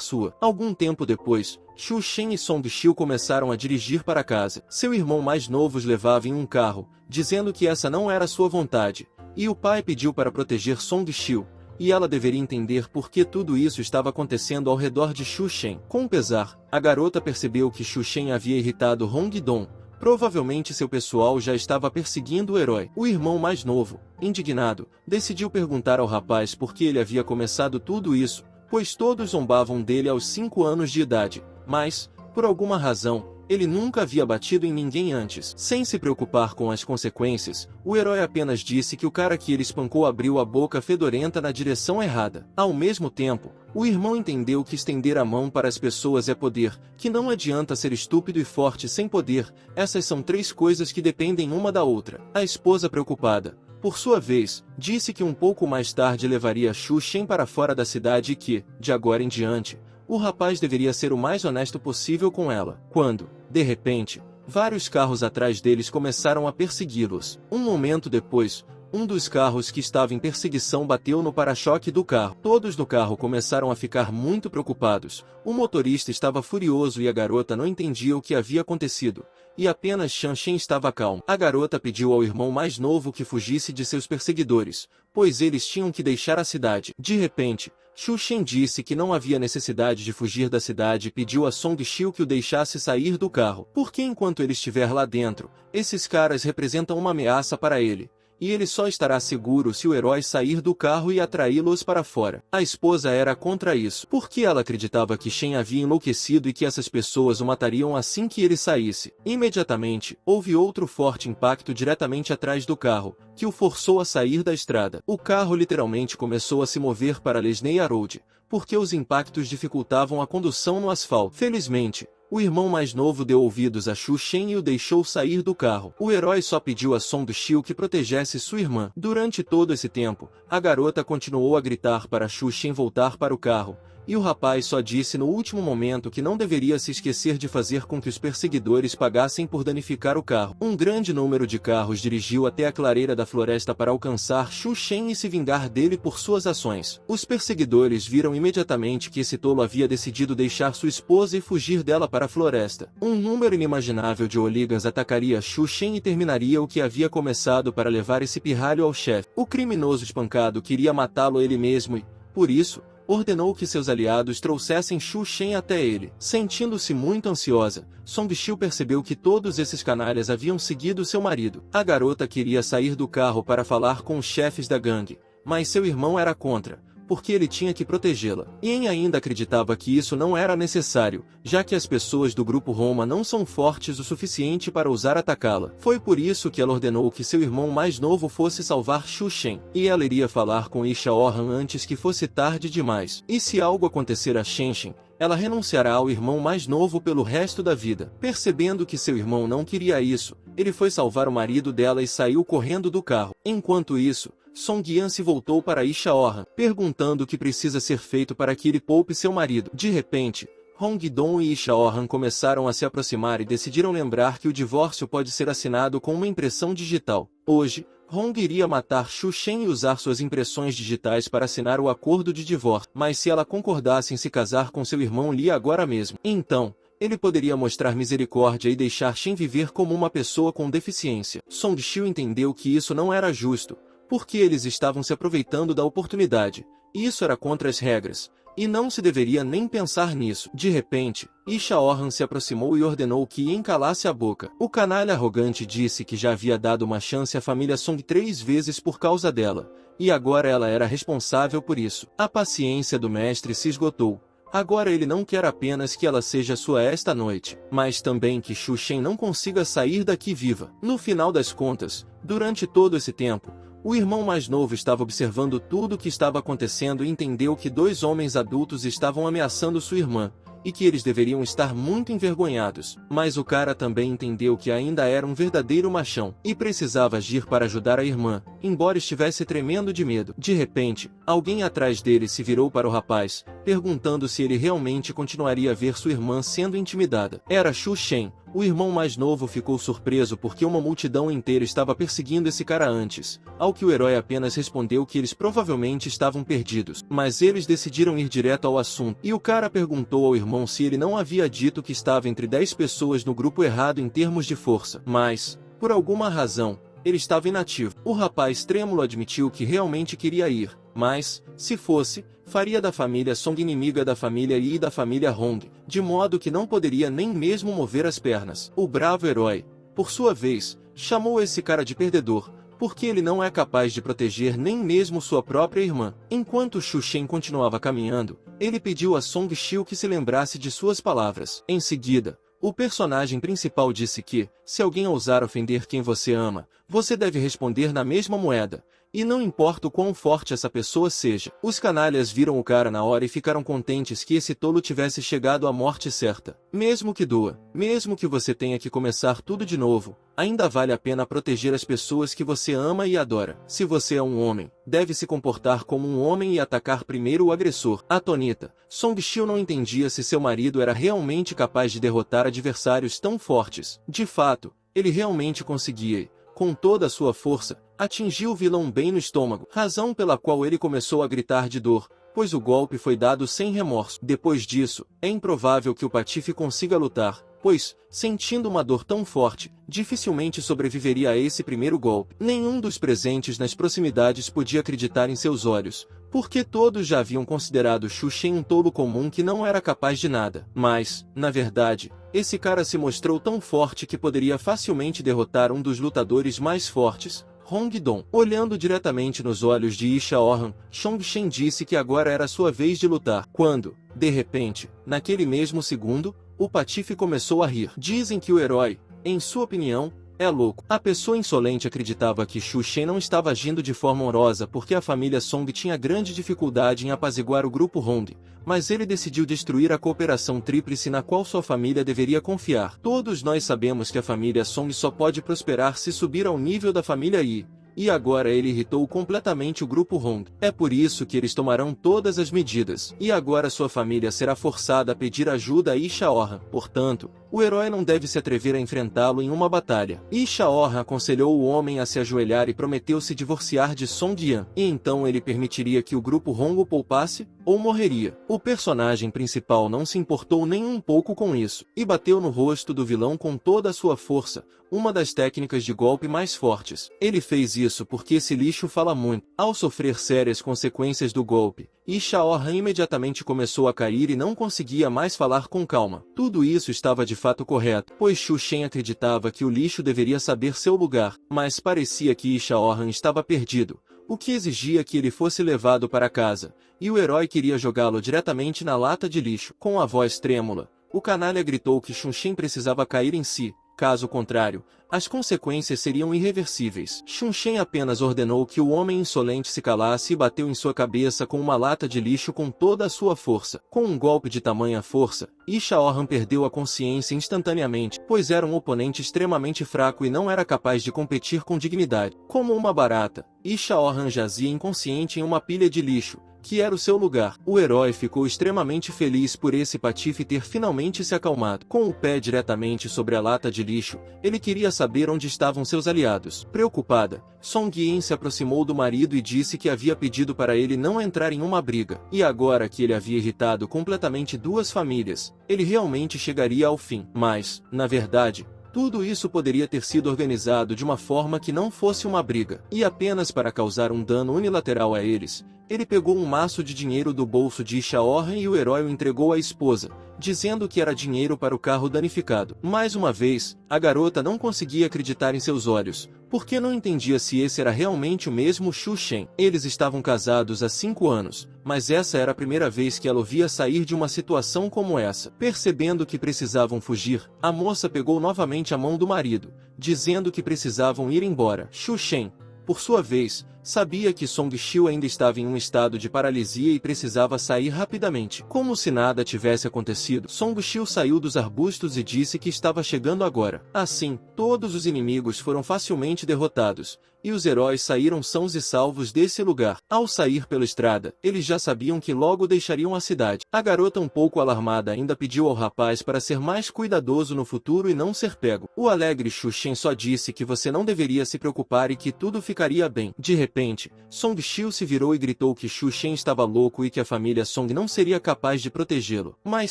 sua. Algum tempo depois, Xu Shen e Song Xiu começaram a dirigir para casa. Seu irmão mais novo os levava em um carro, dizendo que essa não era sua vontade, e o pai pediu para proteger Song Xiu, e ela deveria entender por que tudo isso estava acontecendo ao redor de Xu Shen. Com pesar, a garota percebeu que Xu Shen havia irritado Hong Dong. Provavelmente seu pessoal já estava perseguindo o herói. O irmão mais novo, indignado, decidiu perguntar ao rapaz por que ele havia começado tudo isso, pois todos zombavam dele aos 5 anos de idade, mas, por alguma razão, ele nunca havia batido em ninguém antes. Sem se preocupar com as consequências, o herói apenas disse que o cara que ele espancou abriu a boca fedorenta na direção errada. Ao mesmo tempo, o irmão entendeu que estender a mão para as pessoas é poder, que não adianta ser estúpido e forte sem poder, essas são 3 coisas que dependem uma da outra. A esposa preocupada, por sua vez, disse que um pouco mais tarde levaria Xu Shen para fora da cidade e que, de agora em diante, o rapaz deveria ser o mais honesto possível com ela. Quando, de repente, vários carros atrás deles começaram a persegui-los. Um momento depois, um dos carros que estava em perseguição bateu no para-choque do carro. Todos no carro começaram a ficar muito preocupados. O motorista estava furioso e a garota não entendia o que havia acontecido, e apenas Shan Shen estava calmo. A garota pediu ao irmão mais novo que fugisse de seus perseguidores, pois eles tinham que deixar a cidade. De repente, Xu Shen disse que não havia necessidade de fugir da cidade e pediu a Song Xiu que o deixasse sair do carro, porque enquanto ele estiver lá dentro, esses caras representam uma ameaça para ele, e ele só estará seguro se o herói sair do carro e atraí-los para fora. A esposa era contra isso, porque ela acreditava que Shen havia enlouquecido e que essas pessoas o matariam assim que ele saísse. Imediatamente, houve outro forte impacto diretamente atrás do carro, que o forçou a sair da estrada. O carro literalmente começou a se mover para Lesneia Road, porque os impactos dificultavam a condução no asfalto. Felizmente, o irmão mais novo deu ouvidos a Xu Shen e o deixou sair do carro. O herói só pediu a Song Xiu que protegesse sua irmã. Durante todo esse tempo, a garota continuou a gritar para Xu Shen voltar para o carro, e o rapaz só disse no último momento que não deveria se esquecer de fazer com que os perseguidores pagassem por danificar o carro. Um grande número de carros dirigiu até a clareira da floresta para alcançar Xu Shen e se vingar dele por suas ações. Os perseguidores viram imediatamente que esse tolo havia decidido deixar sua esposa e fugir dela para a floresta. Um número inimaginável de hooligans atacaria Xu Shen e terminaria o que havia começado para levar esse pirralho ao chefe. O criminoso espancado queria matá-lo ele mesmo e, por isso, ordenou que seus aliados trouxessem Xu Shen até ele. Sentindo-se muito ansiosa, Song Xiu percebeu que todos esses canalhas haviam seguido seu marido. A garota queria sair do carro para falar com os chefes da gangue, mas seu irmão era contra, porque ele tinha que protegê-la. Yen ainda acreditava que isso não era necessário, já que as pessoas do grupo Roma não são fortes o suficiente para ousar atacá-la. Foi por isso que ela ordenou que seu irmão mais novo fosse salvar Shu Shen, e ela iria falar com Isha Orhan antes que fosse tarde demais. E se algo acontecer a Shen Shen, ela renunciará ao irmão mais novo pelo resto da vida. Percebendo que seu irmão não queria isso, ele foi salvar o marido dela e saiu correndo do carro. Enquanto isso, Song Yan se voltou para Isha Orhan, perguntando o que precisa ser feito para que ele poupe seu marido. De repente, Hong Dong e Isha Orhan começaram a se aproximar e decidiram lembrar que o divórcio pode ser assinado com uma impressão digital. Hoje, Hong iria matar Shu Shen e usar suas impressões digitais para assinar o acordo de divórcio, mas se ela concordasse em se casar com seu irmão Li agora mesmo, então, ele poderia mostrar misericórdia e deixar Shen viver como uma pessoa com deficiência. Song Xiu entendeu que isso não era justo, porque eles estavam se aproveitando da oportunidade, e isso era contra as regras, e não se deveria nem pensar nisso. De repente, Isha Orhan se aproximou e ordenou que Yen calasse a boca. O canalha arrogante disse que já havia dado uma chance à família Song 3 vezes por causa dela, e agora ela era responsável por isso. A paciência do mestre se esgotou. Agora ele não quer apenas que ela seja sua esta noite, mas também que Shu Shen não consiga sair daqui viva. No final das contas, durante todo esse tempo, o irmão mais novo estava observando tudo o que estava acontecendo e entendeu que 2 homens adultos estavam ameaçando sua irmã, e que eles deveriam estar muito envergonhados. Mas o cara também entendeu que ainda era um verdadeiro machão, e precisava agir para ajudar a irmã, embora estivesse tremendo de medo. De repente, alguém atrás dele se virou para o rapaz, perguntando se ele realmente continuaria a ver sua irmã sendo intimidada. Era Shu Shen. O irmão mais novo ficou surpreso porque uma multidão inteira estava perseguindo esse cara antes, ao que o herói apenas respondeu que eles provavelmente estavam perdidos. Mas eles decidiram ir direto ao assunto, e o cara perguntou ao irmão se ele não havia dito que estava entre 10 pessoas no grupo errado em termos de força. Mas, por alguma razão, ele estava inativo. O rapaz trêmulo admitiu que realmente queria ir, mas, se fosse, faria da família Song inimiga da família Yi e da família Hong, de modo que não poderia nem mesmo mover as pernas. O bravo herói, por sua vez, chamou esse cara de perdedor, porque ele não é capaz de proteger nem mesmo sua própria irmã. Enquanto Shu Shen continuava caminhando, ele pediu a Song Xiu que se lembrasse de suas palavras. Em seguida, o personagem principal disse que, se alguém ousar ofender quem você ama, você deve responder na mesma moeda. E não importa o quão forte essa pessoa seja. Os canalhas viram o cara na hora e ficaram contentes que esse tolo tivesse chegado à morte certa. Mesmo que doa, mesmo que você tenha que começar tudo de novo, ainda vale a pena proteger as pessoas que você ama e adora. Se você é um homem, deve se comportar como um homem e atacar primeiro o agressor. Atonita, Song Xiu não entendia se seu marido era realmente capaz de derrotar adversários tão fortes. De fato, ele realmente conseguia e, com toda a sua força, atingiu o vilão bem no estômago, razão pela qual ele começou a gritar de dor, pois o golpe foi dado sem remorso. Depois disso, é improvável que o Patife consiga lutar, pois, sentindo uma dor tão forte, dificilmente sobreviveria a esse primeiro golpe. Nenhum dos presentes nas proximidades podia acreditar em seus olhos, porque todos já haviam considerado Shu Shen um tolo comum que não era capaz de nada. Mas, na verdade, esse cara se mostrou tão forte que poderia facilmente derrotar um dos lutadores mais fortes, Hong Dong. Olhando diretamente nos olhos de Isha Orhan, Song Shen disse que agora era sua vez de lutar. Quando, de repente, naquele mesmo segundo, o Patife começou a rir. Dizem que o herói, em sua opinião, é louco. A pessoa insolente acreditava que Shu Shen não estava agindo de forma honrosa porque a família Song tinha grande dificuldade em apaziguar o grupo Hong, mas ele decidiu destruir a cooperação tríplice na qual sua família deveria confiar. Todos nós sabemos que a família Song só pode prosperar se subir ao nível da família Yi, e agora ele irritou completamente o grupo Hong. É por isso que eles tomarão todas as medidas, e agora sua família será forçada a pedir ajuda a Isha Orhan. Portanto, o herói não deve se atrever a enfrentá-lo em uma batalha. Isha Orhan aconselhou o homem a se ajoelhar e prometeu se divorciar de Song Yan, e então ele permitiria que o grupo Hong o poupasse, ou morreria. O personagem principal não se importou nem um pouco com isso, e bateu no rosto do vilão com toda a sua força, uma das técnicas de golpe mais fortes. Ele fez isso porque esse lixo fala muito. Ao sofrer sérias consequências do golpe, Isha Orhan imediatamente começou a cair e não conseguia mais falar com calma. Tudo isso estava de fato correto, pois Shu Shen acreditava que o lixo deveria saber seu lugar, mas parecia que Isha Orhan estava perdido. o que exigia que ele fosse levado para casa, e o herói queria jogá-lo diretamente na lata de lixo. Com a voz trêmula, o canalha gritou que Xuxen precisava cair em si, caso contrário, as consequências seriam irreversíveis. Xuxen apenas ordenou que o homem insolente se calasse e bateu em sua cabeça com uma lata de lixo com toda a sua força. Com um golpe de tamanha força, Ishaoran perdeu a consciência instantaneamente, pois era um oponente extremamente fraco e não era capaz de competir com dignidade. Como uma barata, Ishaoran jazia inconsciente em uma pilha de lixo, que era o seu lugar. O herói ficou extremamente feliz por esse patife ter finalmente se acalmado. Com o pé diretamente sobre a lata de lixo, ele queria saber onde estavam seus aliados. Preocupada, Song Yin se aproximou do marido e disse que havia pedido para ele não entrar em uma briga. E agora que ele havia irritado completamente duas famílias, ele realmente chegaria ao fim. Mas, na verdade, tudo isso poderia ter sido organizado de uma forma que não fosse uma briga. E apenas para causar um dano unilateral a eles, ele pegou um maço de dinheiro do bolso de Ishaoran e o herói o entregou à esposa, dizendo que era dinheiro para o carro danificado. Mais uma vez, a garota não conseguia acreditar em seus olhos, porque não entendia se esse era realmente o mesmo Xuxen. Eles estavam casados há 5 anos, mas essa era a primeira vez que ela o via sair de uma situação como essa. Percebendo que precisavam fugir, a moça pegou novamente a mão do marido, dizendo que precisavam ir embora. Xuxen, por sua vez, sabia que Song Xiu ainda estava em um estado de paralisia e precisava sair rapidamente. Como se nada tivesse acontecido, Song Xiu saiu dos arbustos e disse que estava chegando agora. Assim, todos os inimigos foram facilmente derrotados, e os heróis saíram sãos e salvos desse lugar. Ao sair pela estrada, eles já sabiam que logo deixariam a cidade. A garota, um pouco alarmada, ainda pediu ao rapaz para ser mais cuidadoso no futuro e não ser pego. O alegre Xuxen só disse que você não deveria se preocupar e que tudo ficaria bem. De repente, Song Xiu se virou e gritou que Xuxen estava louco e que a família Song não seria capaz de protegê-lo. Mais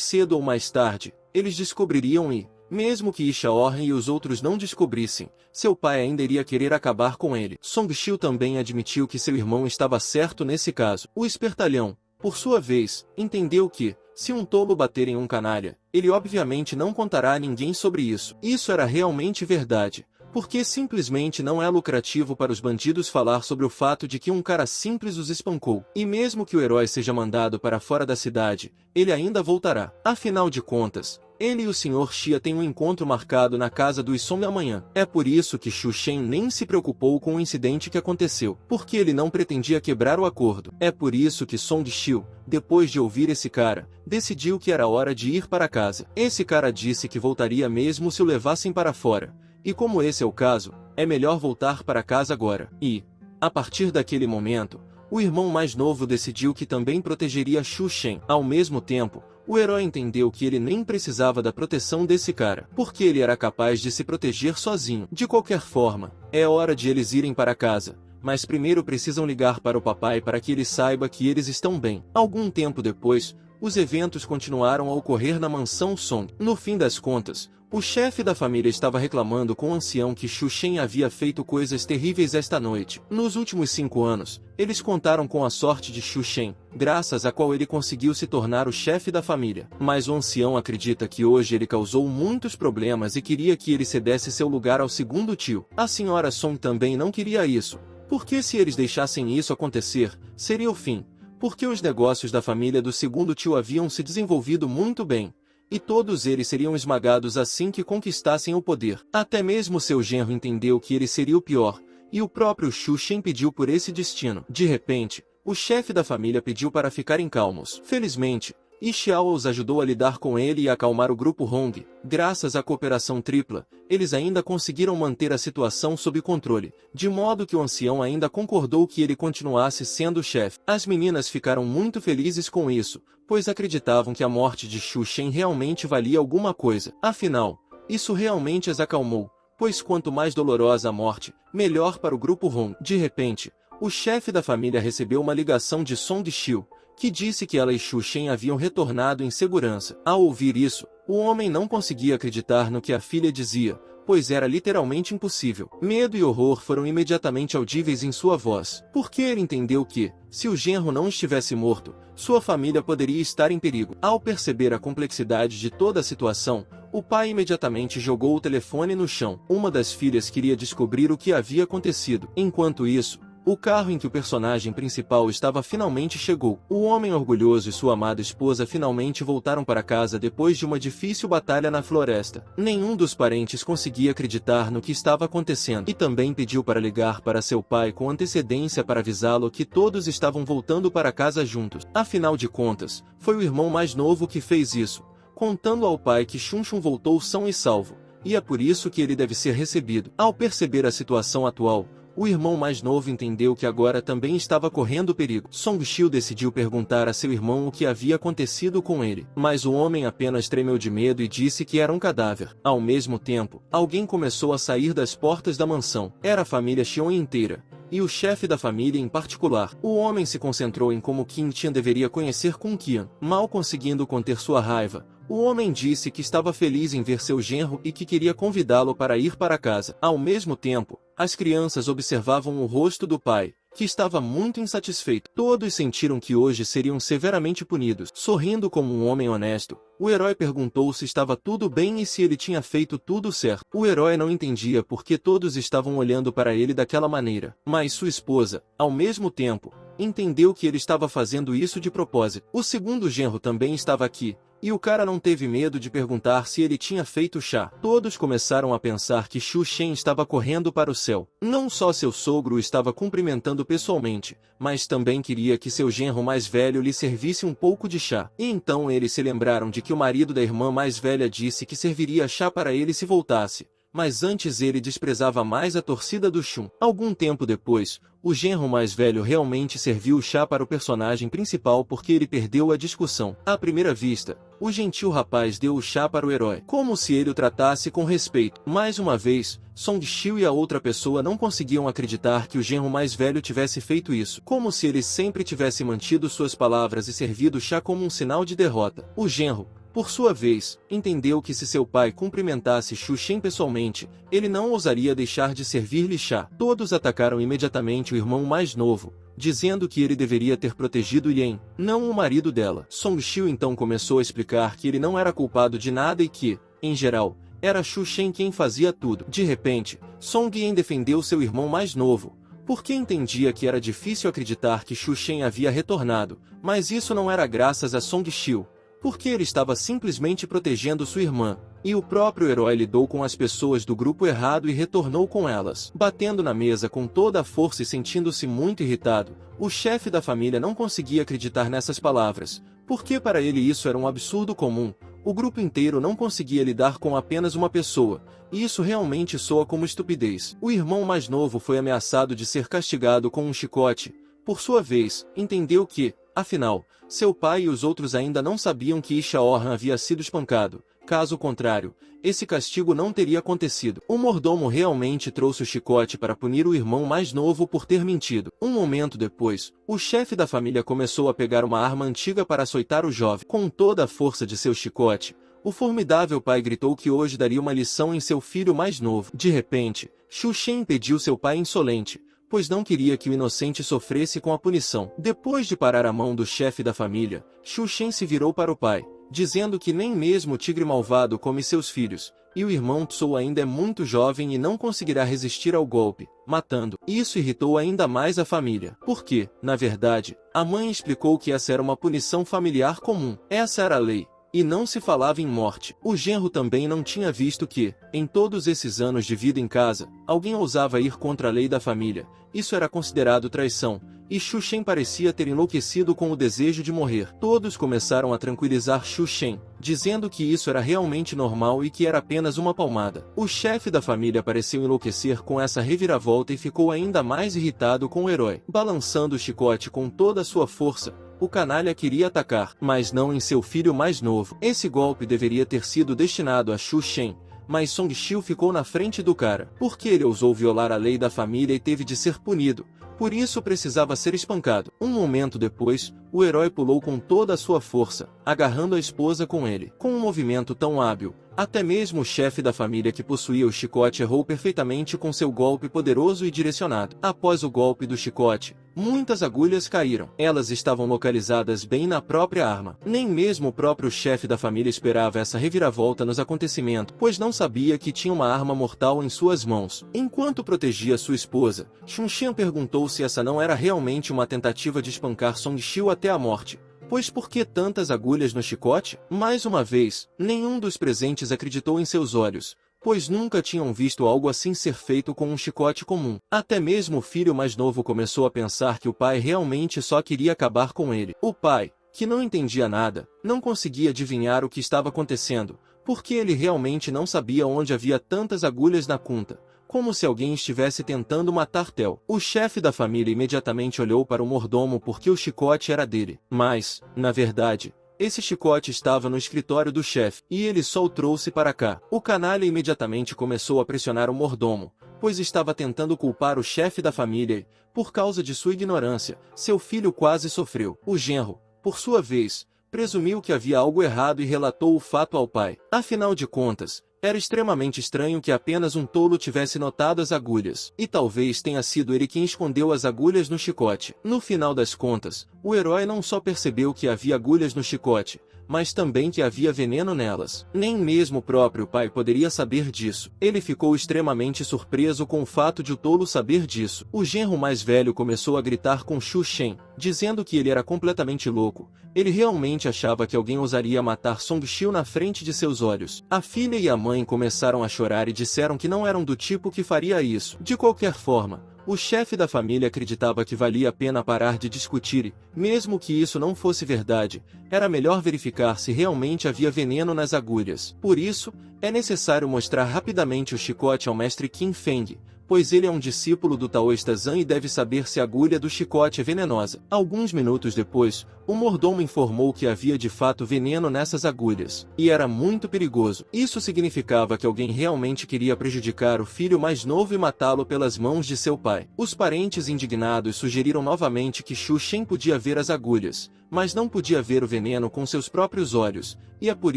cedo ou mais tarde, eles descobririam e, mesmo que Ishaoran e os outros não descobrissem, seu pai ainda iria querer acabar com ele. Song Xiu também admitiu que seu irmão estava certo nesse caso. O espertalhão, por sua vez, entendeu que, se um tolo bater em um canalha, ele obviamente não contará a ninguém sobre isso. Isso era realmente verdade, porque simplesmente não é lucrativo para os bandidos falar sobre o fato de que um cara simples os espancou. E mesmo que o herói seja mandado para fora da cidade, ele ainda voltará. Afinal de contas, ele e o Sr. Xia têm um encontro marcado na casa do Song amanhã. É por isso que Xuxen nem se preocupou com o incidente que aconteceu, porque ele não pretendia quebrar o acordo. É por isso que Song Xiu, depois de ouvir esse cara, decidiu que era hora de ir para casa. Esse cara disse que voltaria mesmo se o levassem para fora. E como esse é o caso, é melhor voltar para casa agora. E, a partir daquele momento, o irmão mais novo decidiu que também protegeria Xuxen. Ao mesmo tempo, o herói entendeu que ele nem precisava da proteção desse cara, porque ele era capaz de se proteger sozinho. De qualquer forma, é hora de eles irem para casa, mas primeiro precisam ligar para o papai para que ele saiba que eles estão bem. Algum tempo depois, os eventos continuaram a ocorrer na mansão Song. No fim das contas, o chefe da família estava reclamando com o ancião que Xuxen havia feito coisas terríveis esta noite. Nos últimos 5 anos, eles contaram com a sorte de Xuxen, graças à qual ele conseguiu se tornar o chefe da família. Mas o ancião acredita que hoje ele causou muitos problemas e queria que ele cedesse seu lugar ao segundo tio. A senhora Song também não queria isso, porque se eles deixassem isso acontecer, seria o fim, porque os negócios da família do segundo tio haviam se desenvolvido muito bem, e todos eles seriam esmagados assim que conquistassem o poder. Até mesmo seu genro entendeu que ele seria o pior, e o próprio Xuxen pediu por esse destino. De repente, o chefe da família pediu para ficarem calmos. Felizmente, Ishiao os ajudou a lidar com ele e acalmar o grupo Hong. Graças à cooperação tripla, eles ainda conseguiram manter a situação sob controle, de modo que o ancião ainda concordou que ele continuasse sendo o chefe. As meninas ficaram muito felizes com isso, pois acreditavam que a morte de Xuxen realmente valia alguma coisa. Afinal, isso realmente as acalmou, pois quanto mais dolorosa a morte, melhor para o grupo Hong. De repente, o chefe da família recebeu uma ligação de Song Xiu, que disse que ela e Xuxen haviam retornado em segurança. Ao ouvir isso, o homem não conseguia acreditar no que a filha dizia, pois era literalmente impossível. Medo e horror foram imediatamente audíveis em sua voz, porque ele entendeu que, se o genro não estivesse morto, sua família poderia estar em perigo. Ao perceber a complexidade de toda a situação, o pai imediatamente jogou o telefone no chão. Uma das filhas queria descobrir o que havia acontecido. Enquanto isso, O carro em que o personagem principal estava finalmente chegou. O homem orgulhoso e sua amada esposa finalmente voltaram para casa depois de uma difícil batalha na floresta. Nenhum dos parentes conseguia acreditar no que estava acontecendo e também pediu para ligar para seu pai com antecedência para avisá-lo que todos estavam voltando para casa juntos. Afinal de contas, foi o irmão mais novo que fez isso, contando ao pai que Chun Chun voltou são e salvo, e é por isso que ele deve ser recebido. Ao perceber a situação atual, o irmão mais novo entendeu que agora também estava correndo perigo. Song Xiu decidiu perguntar a seu irmão o que havia acontecido com ele, mas o homem apenas tremeu de medo e disse que era um cadáver. Ao mesmo tempo, alguém começou a sair das portas da mansão. Era a família Xion inteira, e o chefe da família em particular. O homem se concentrou em como Qin Tian deveria conhecer Kun Qian. Mal conseguindo conter sua raiva, o homem disse que estava feliz em ver seu genro e que queria convidá-lo para ir para casa. Ao mesmo tempo, as crianças observavam o rosto do pai, que estava muito insatisfeito. Todos sentiram que hoje seriam severamente punidos. Sorrindo como um homem honesto, o herói perguntou se estava tudo bem e se ele tinha feito tudo certo. O herói não entendia por que todos estavam olhando para ele daquela maneira, mas sua esposa, ao mesmo tempo, entendeu que ele estava fazendo isso de propósito. O segundo genro também estava aqui, e o cara não teve medo de perguntar se ele tinha feito chá. Todos começaram a pensar que Xu Shen estava correndo para o céu. Não só seu sogro o estava cumprimentando pessoalmente, mas também queria que seu genro mais velho lhe servisse um pouco de chá. E então eles se lembraram de que o marido da irmã mais velha disse que serviria chá para ele se voltasse. Mas antes ele desprezava mais a torcida do Shun. Algum tempo depois, o genro mais velho realmente serviu o chá para o personagem principal porque ele perdeu a discussão. À primeira vista, o gentil rapaz deu o chá para o herói, como se ele o tratasse com respeito. Mais uma vez, Song Xiu e a outra pessoa não conseguiam acreditar que o genro mais velho tivesse feito isso, como se ele sempre tivesse mantido suas palavras e servido o chá como um sinal de derrota. O genro, por sua vez, entendeu que se seu pai cumprimentasse Xu Shen pessoalmente, ele não ousaria deixar de servir-lhe chá. Todos atacaram imediatamente o irmão mais novo, dizendo que ele deveria ter protegido Yan, não o marido dela. Song Xiu então começou a explicar que ele não era culpado de nada e que, em geral, era Xu Shen quem fazia tudo. De repente, Song Yan defendeu seu irmão mais novo, porque entendia que era difícil acreditar que Xu Shen havia retornado, mas isso não era graças a Song Xiu, porque ele estava simplesmente protegendo sua irmã, e o próprio herói lidou com as pessoas do grupo errado e retornou com elas. Batendo na mesa com toda a força e sentindo-se muito irritado, o chefe da família não conseguia acreditar nessas palavras, porque para ele isso era um absurdo comum. O grupo inteiro não conseguia lidar com apenas uma pessoa, e isso realmente soa como estupidez. O irmão mais novo foi ameaçado de ser castigado com um chicote. Por sua vez, entendeu que, afinal, seu pai e os outros ainda não sabiam que Isha Orhan havia sido espancado. Caso contrário, esse castigo não teria acontecido. O mordomo realmente trouxe o chicote para punir o irmão mais novo por ter mentido. Um momento depois, o chefe da família começou a pegar uma arma antiga para açoitar o jovem. Com toda a força de seu chicote, o formidável pai gritou que hoje daria uma lição em seu filho mais novo. De repente, Xu Shen impediu seu pai insolente, pois não queria que o inocente sofresse com a punição. Depois de parar a mão do chefe da família, Xu Shen se virou para o pai, dizendo que nem mesmo o tigre malvado come seus filhos, e o irmão Tsou ainda é muito jovem e não conseguirá resistir ao golpe, matando. Isso irritou ainda mais a família, porque, na verdade, a mãe explicou que essa era uma punição familiar comum. Essa era a lei, e não se falava em morte. O genro também não tinha visto que, em todos esses anos de vida em casa, alguém ousava ir contra a lei da família. Isso era considerado traição, e Xu Shen parecia ter enlouquecido com o desejo de morrer. Todos começaram a tranquilizar Xu Shen, dizendo que isso era realmente normal e que era apenas uma palmada. O chefe da família pareceu enlouquecer com essa reviravolta e ficou ainda mais irritado com o herói. Balançando o chicote com toda a sua força, o canalha queria atacar, mas não em seu filho mais novo. Esse golpe deveria ter sido destinado a Xu Shen, mas Song Xiu ficou na frente do cara, porque ele ousou violar a lei da família e teve de ser punido. Por isso precisava ser espancado. Um momento depois, o herói pulou com toda a sua força, agarrando a esposa com ele. Com um movimento tão hábil, até mesmo o chefe da família que possuía o chicote errou perfeitamente com seu golpe poderoso e direcionado. Após o golpe do chicote, muitas agulhas caíram. Elas estavam localizadas bem na própria arma. Nem mesmo o próprio chefe da família esperava essa reviravolta nos acontecimentos, pois não sabia que tinha uma arma mortal em suas mãos. Enquanto protegia sua esposa, Chun Xian perguntou perguntou se essa não era realmente uma tentativa de espancar Song Xiu até a morte. Pois por que tantas agulhas no chicote? Mais uma vez, nenhum dos presentes acreditou em seus olhos, pois nunca tinham visto algo assim ser feito com um chicote comum. Até mesmo o filho mais novo começou a pensar que o pai realmente só queria acabar com ele. O pai, que não entendia nada, não conseguia adivinhar o que estava acontecendo, porque ele realmente não sabia onde havia tantas agulhas na conta, como se alguém estivesse tentando matar Theo. O chefe da família imediatamente olhou para o mordomo porque o chicote era dele. Mas, na verdade, esse chicote estava no escritório do chefe, e ele só o trouxe para cá. O canalha imediatamente começou a pressionar o mordomo, pois estava tentando culpar o chefe da família e, por causa de sua ignorância, seu filho quase sofreu. O genro, por sua vez, presumiu que havia algo errado e relatou o fato ao pai. Afinal de contas, era extremamente estranho que apenas um tolo tivesse notado as agulhas, e talvez tenha sido ele quem escondeu as agulhas no chicote. No final das contas, o herói não só percebeu que havia agulhas no chicote, mas também que havia veneno nelas. Nem mesmo o próprio pai poderia saber disso. Ele ficou extremamente surpreso com o fato de o tolo saber disso. O genro mais velho começou a gritar com Xu Shen, dizendo que ele era completamente louco. Ele realmente achava que alguém ousaria matar Song Xiu na frente de seus olhos. A filha e a mãe começaram a chorar e disseram que não eram do tipo que faria isso. De qualquer forma, o chefe da família acreditava que valia a pena parar de discutir e, mesmo que isso não fosse verdade, era melhor verificar se realmente havia veneno nas agulhas. Por isso, é necessário mostrar rapidamente o chicote ao mestre Qin Feng, pois ele é um discípulo do taoísta Zhan e deve saber se a agulha do chicote é venenosa. Alguns minutos depois, o mordomo informou que havia de fato veneno nessas agulhas, e era muito perigoso. Isso significava que alguém realmente queria prejudicar o filho mais novo e matá-lo pelas mãos de seu pai. Os parentes indignados sugeriram novamente que Xu Shen podia ver as agulhas, mas não podia ver o veneno com seus próprios olhos, e é por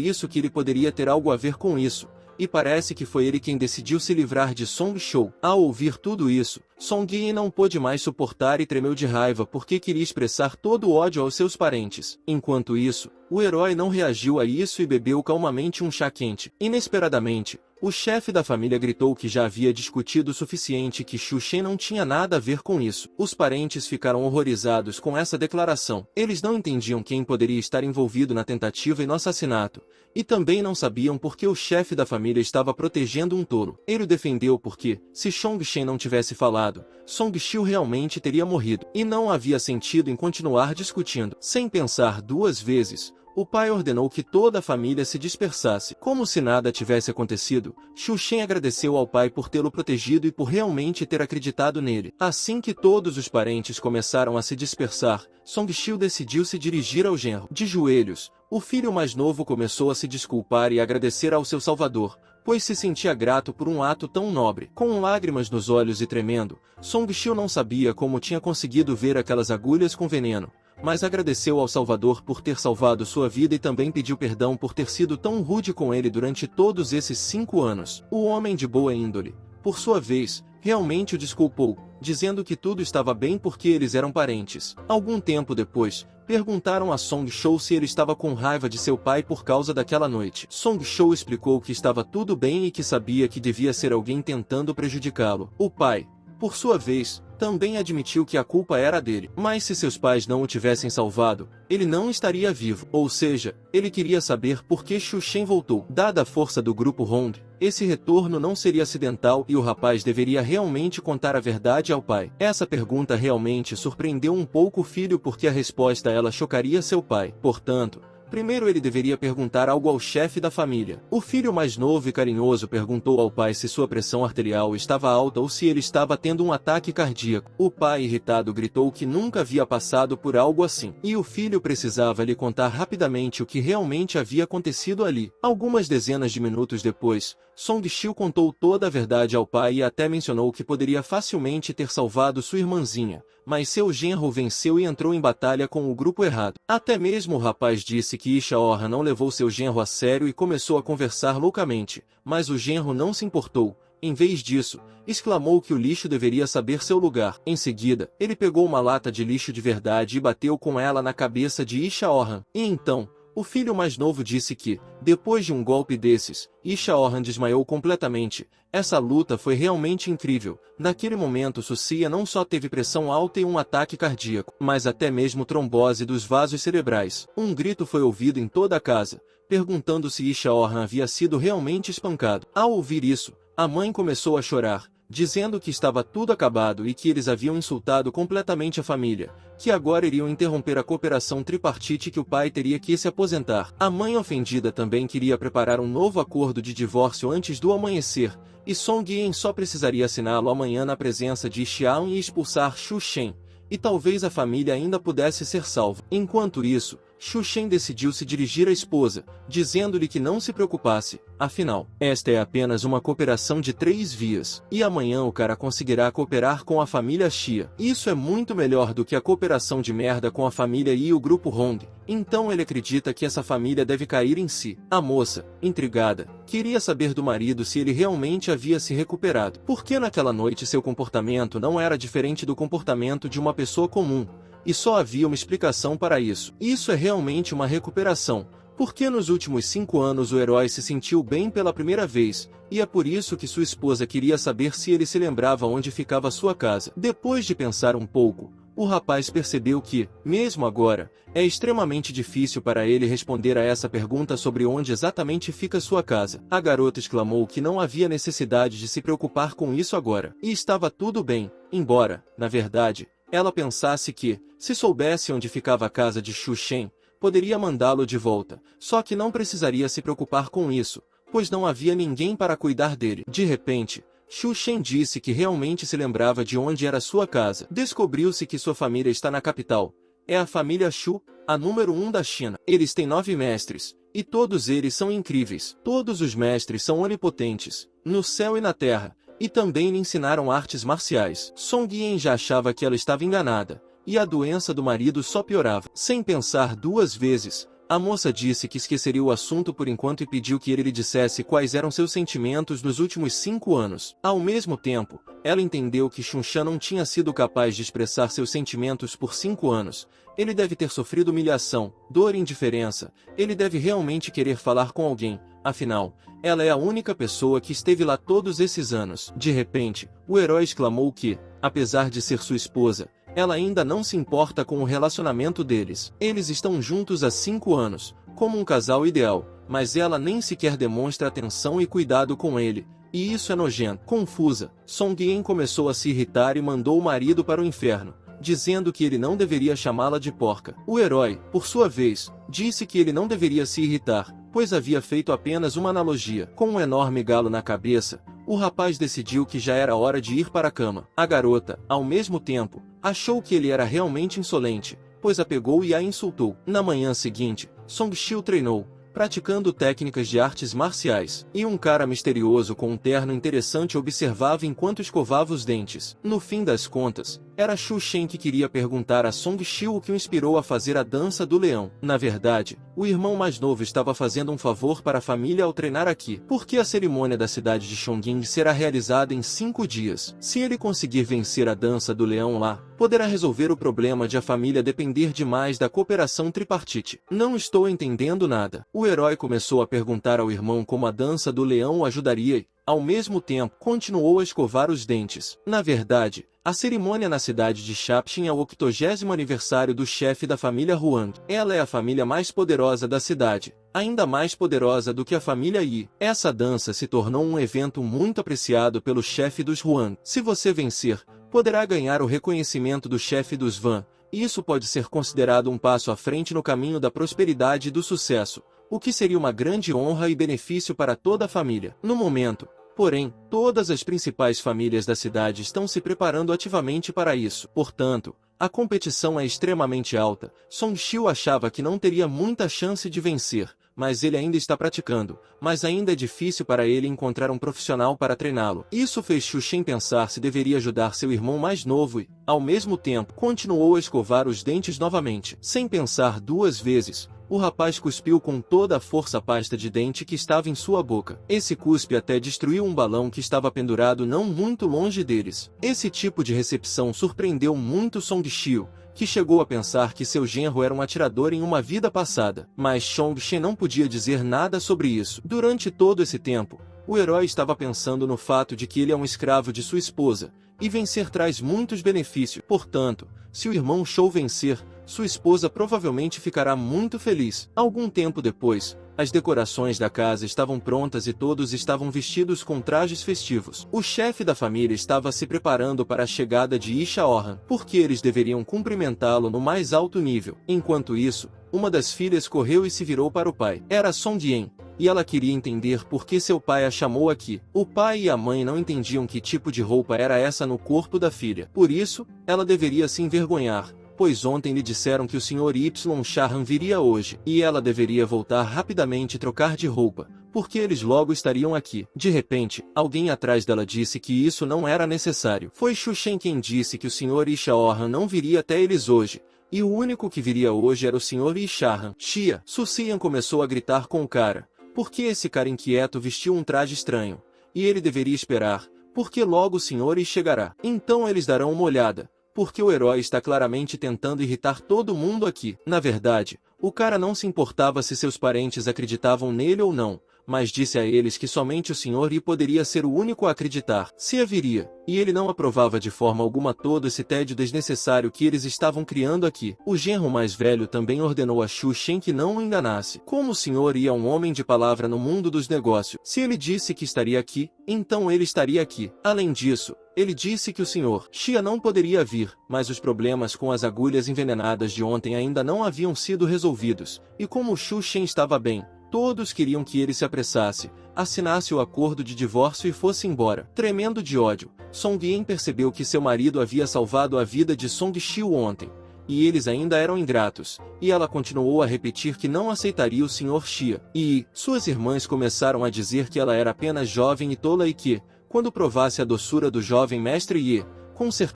isso que ele poderia ter algo a ver com isso. E parece que foi ele quem decidiu se livrar de Song Xiu. Ao ouvir tudo isso, Song Yi não pôde mais suportar e tremeu de raiva porque queria expressar todo o ódio aos seus parentes. Enquanto isso, o herói não reagiu a isso e bebeu calmamente um chá quente. Inesperadamente, o chefe da família gritou que já havia discutido o suficiente e que Xu Shen não tinha nada a ver com isso. Os parentes ficaram horrorizados com essa declaração. Eles não entendiam quem poderia estar envolvido na tentativa e no assassinato, e também não sabiam por que o chefe da família estava protegendo um tolo. Ele o defendeu porque, se Song Shen não tivesse falado, Song Xiu realmente teria morrido, e não havia sentido em continuar discutindo. Sem pensar duas vezes, o pai ordenou que toda a família se dispersasse. Como se nada tivesse acontecido, Xu Shen agradeceu ao pai por tê-lo protegido e por realmente ter acreditado nele. Assim que todos os parentes começaram a se dispersar, Song Xiu decidiu se dirigir ao genro. De joelhos, o filho mais novo começou a se desculpar e agradecer ao seu salvador, pois se sentia grato por um ato tão nobre. Com lágrimas nos olhos e tremendo, Song Xiu não sabia como tinha conseguido ver aquelas agulhas com veneno, mas agradeceu ao Salvador por ter salvado sua vida e também pediu perdão por ter sido tão rude com ele durante todos esses 5 anos. O homem de boa índole, por sua vez, realmente o desculpou, dizendo que tudo estava bem porque eles eram parentes. Algum tempo depois, perguntaram a Song Xiu se ele estava com raiva de seu pai por causa daquela noite. Song Xiu explicou que estava tudo bem e que sabia que devia ser alguém tentando prejudicá-lo. O pai, por sua vez, também admitiu que a culpa era dele. Mas se seus pais não o tivessem salvado, ele não estaria vivo. Ou seja, ele queria saber por que Xu Shen voltou. Dada a força do grupo Hong, esse retorno não seria acidental e o rapaz deveria realmente contar a verdade ao pai. Essa pergunta realmente surpreendeu um pouco o filho porque a resposta a ela chocaria seu pai. Portanto, primeiro ele deveria perguntar algo ao chefe da família. O filho mais novo e carinhoso perguntou ao pai se sua pressão arterial estava alta ou se ele estava tendo um ataque cardíaco. O pai, irritado, gritou que nunca havia passado por algo assim, e o filho precisava lhe contar rapidamente o que realmente havia acontecido ali. Algumas dezenas de minutos depois, Song Xiu contou toda a verdade ao pai e até mencionou que poderia facilmente ter salvado sua irmãzinha, mas seu genro venceu e entrou em batalha com o grupo errado. Até mesmo o rapaz disse que Isha Orra não levou seu genro a sério e começou a conversar loucamente, mas o genro não se importou. Em vez disso, exclamou que o lixo deveria saber seu lugar. Em seguida, ele pegou uma lata de lixo de verdade e bateu com ela na cabeça de Isha Orhan. E então, O filho mais novo disse que, depois de um golpe desses, Ishaoran desmaiou completamente. Essa luta foi realmente incrível. Naquele momento Sucia não só teve pressão alta e um ataque cardíaco, mas até mesmo trombose dos vasos cerebrais. Um grito foi ouvido em toda a casa, perguntando se Ishaoran havia sido realmente espancado. Ao ouvir isso, a mãe começou a chorar, dizendo que estava tudo acabado e que eles haviam insultado completamente a família, que agora iriam interromper a cooperação tripartite e que o pai teria que se aposentar. A mãe ofendida também queria preparar um novo acordo de divórcio antes do amanhecer, e Song Yin só precisaria assiná-lo amanhã na presença de Xiao e expulsar Xu Shen, e talvez a família ainda pudesse ser salva. Enquanto isso, Xu Shen decidiu se dirigir à esposa, dizendo-lhe que não se preocupasse, afinal, esta é apenas uma cooperação de 3 vias, e amanhã o cara conseguirá cooperar com a família Xia. Isso é muito melhor do que a cooperação de merda com a família Yi e o grupo Hong, então ele acredita que essa família deve cair em si. A moça, intrigada, queria saber do marido se ele realmente havia se recuperado, porque naquela noite seu comportamento não era diferente do comportamento de uma pessoa comum, e só havia uma explicação para isso. Isso é realmente uma recuperação, porque nos últimos 5 anos o herói se sentiu bem pela primeira vez, e é por isso que sua esposa queria saber se ele se lembrava onde ficava sua casa. Depois de pensar um pouco, o rapaz percebeu que, mesmo agora, é extremamente difícil para ele responder a essa pergunta sobre onde exatamente fica sua casa. A garota exclamou que não havia necessidade de se preocupar com isso agora, e estava tudo bem, embora, na verdade, ela pensasse que, se soubesse onde ficava a casa de Xu Shen, poderia mandá-lo de volta, só que não precisaria se preocupar com isso, pois não havia ninguém para cuidar dele. De repente, Xu Shen disse que realmente se lembrava de onde era sua casa. Descobriu-se que sua família está na capital. É a família Xu, a número 1 da China. Eles têm 9 mestres, e todos eles são incríveis. Todos os mestres são onipotentes, no céu e na terra, e também lhe ensinaram artes marciais. Song Yin já achava que ela estava enganada, e a doença do marido só piorava. Sem pensar 2 vezes, a moça disse que esqueceria o assunto por enquanto e pediu que ele lhe dissesse quais eram seus sentimentos nos últimos 5 anos. Ao mesmo tempo, ela entendeu que Xunshan não tinha sido capaz de expressar seus sentimentos por 5 anos. Ele deve ter sofrido humilhação, dor e indiferença. Ele deve realmente querer falar com alguém. Afinal, ela é a única pessoa que esteve lá todos esses anos. De repente, o herói exclamou que, apesar de ser sua esposa, ela ainda não se importa com o relacionamento deles. Eles estão juntos há 5 anos, como um casal ideal, mas ela nem sequer demonstra atenção e cuidado com ele. E isso é nojento. Confusa, Song Yin começou a se irritar e mandou o marido para o inferno, dizendo que ele não deveria chamá-la de porca. O herói, por sua vez, disse que ele não deveria se irritar, pois havia feito apenas uma analogia. Com um enorme galo na cabeça, o rapaz decidiu que já era hora de ir para a cama. A garota, ao mesmo tempo, achou que ele era realmente insolente, pois a pegou e a insultou. Na manhã seguinte, Song Xiu treinou, praticando técnicas de artes marciais, e um cara misterioso com um terno interessante observava enquanto escovava os dentes. No fim das contas, era Xu Shen que queria perguntar a Song Xiu o que o inspirou a fazer a dança do leão. Na verdade, o irmão mais novo estava fazendo um favor para a família ao treinar aqui, porque a cerimônia da cidade de Chongqing será realizada em 5 dias. Se ele conseguir vencer a dança do leão lá, poderá resolver o problema de a família depender demais da cooperação tripartite. Não estou entendendo nada. O herói começou a perguntar ao irmão como a dança do leão o ajudaria e, ao mesmo tempo, continuou a escovar os dentes. Na verdade, a cerimônia na cidade de Shapshin é o 80º aniversário do chefe da família Huang. Ela é a família mais poderosa da cidade, ainda mais poderosa do que a família Yi. Essa dança se tornou um evento muito apreciado pelo chefe dos Huang. Se você vencer, poderá ganhar o reconhecimento do chefe dos Van. Isso pode ser considerado um passo à frente no caminho da prosperidade e do sucesso, o que seria uma grande honra e benefício para toda a família. No momento, porém, todas as principais famílias da cidade estão se preparando ativamente para isso. Portanto, a competição é extremamente alta. Song Xiu achava que não teria muita chance de vencer, mas ele ainda está praticando, mas ainda é difícil para ele encontrar um profissional para treiná-lo. Isso fez Xu Shen pensar se deveria ajudar seu irmão mais novo e, ao mesmo tempo, continuou a escovar os dentes novamente. Sem pensar 2 vezes, o rapaz cuspiu com toda a força a pasta de dente que estava em sua boca. Esse cuspe até destruiu um balão que estava pendurado não muito longe deles. Esse tipo de recepção surpreendeu muito Song Xiu, que chegou a pensar que seu genro era um atirador em uma vida passada. Mas Chong Shen não podia dizer nada sobre isso. Durante todo esse tempo, o herói estava pensando no fato de que ele é um escravo de sua esposa, e vencer traz muitos benefícios. Portanto, se o irmão Shou vencer, sua esposa provavelmente ficará muito feliz. Algum tempo depois, as decorações da casa estavam prontas e todos estavam vestidos com trajes festivos. O chefe da família estava se preparando para a chegada de Isha Orhan, porque eles deveriam cumprimentá-lo no mais alto nível. Enquanto isso, uma das filhas correu e se virou para o pai. Era Song Yen, e ela queria entender por que seu pai a chamou aqui. O pai e a mãe não entendiam que tipo de roupa era essa no corpo da filha. Por isso, ela deveria se envergonhar, pois ontem lhe disseram que o Sr. Y. Shahan viria hoje, e ela deveria voltar rapidamente e trocar de roupa, porque eles logo estariam aqui. De repente, alguém atrás dela disse que isso não era necessário. Foi Shu Shen quem disse que o Sr. Isha Orhan não viria até eles hoje, e o único que viria hoje era o Sr. Ishahan. Xia, Su Xian começou a gritar com o cara, porque esse cara inquieto vestiu um traje estranho, e ele deveria esperar, porque logo o Sr. chegará. Então eles darão uma olhada, porque o herói está claramente tentando irritar todo mundo aqui. Na verdade, o cara não se importava se seus parentes acreditavam nele ou não, mas disse a eles que somente o Sr. Yi poderia ser o único a acreditar, se haveria, e ele não aprovava de forma alguma todo esse tédio desnecessário que eles estavam criando aqui. O genro mais velho também ordenou a Shu Shen que não o enganasse. Como o Sr. Yi é um homem de palavra no mundo dos negócios, se ele disse que estaria aqui, então ele estaria aqui. Além disso, ele disse que o Sr. Xia não poderia vir, mas os problemas com as agulhas envenenadas de ontem ainda não haviam sido resolvidos, e como Shu Shen estava bem, todos queriam que ele se apressasse, assinasse o acordo de divórcio e fosse embora. Tremendo de ódio, Song Yen percebeu que seu marido havia salvado a vida de Song Xiu ontem, e eles ainda eram ingratos, e ela continuou a repetir que não aceitaria o Sr. Xia. E suas irmãs começaram a dizer que ela era apenas jovem e tola e que, quando provasse a doçura do jovem mestre Yi, com certeza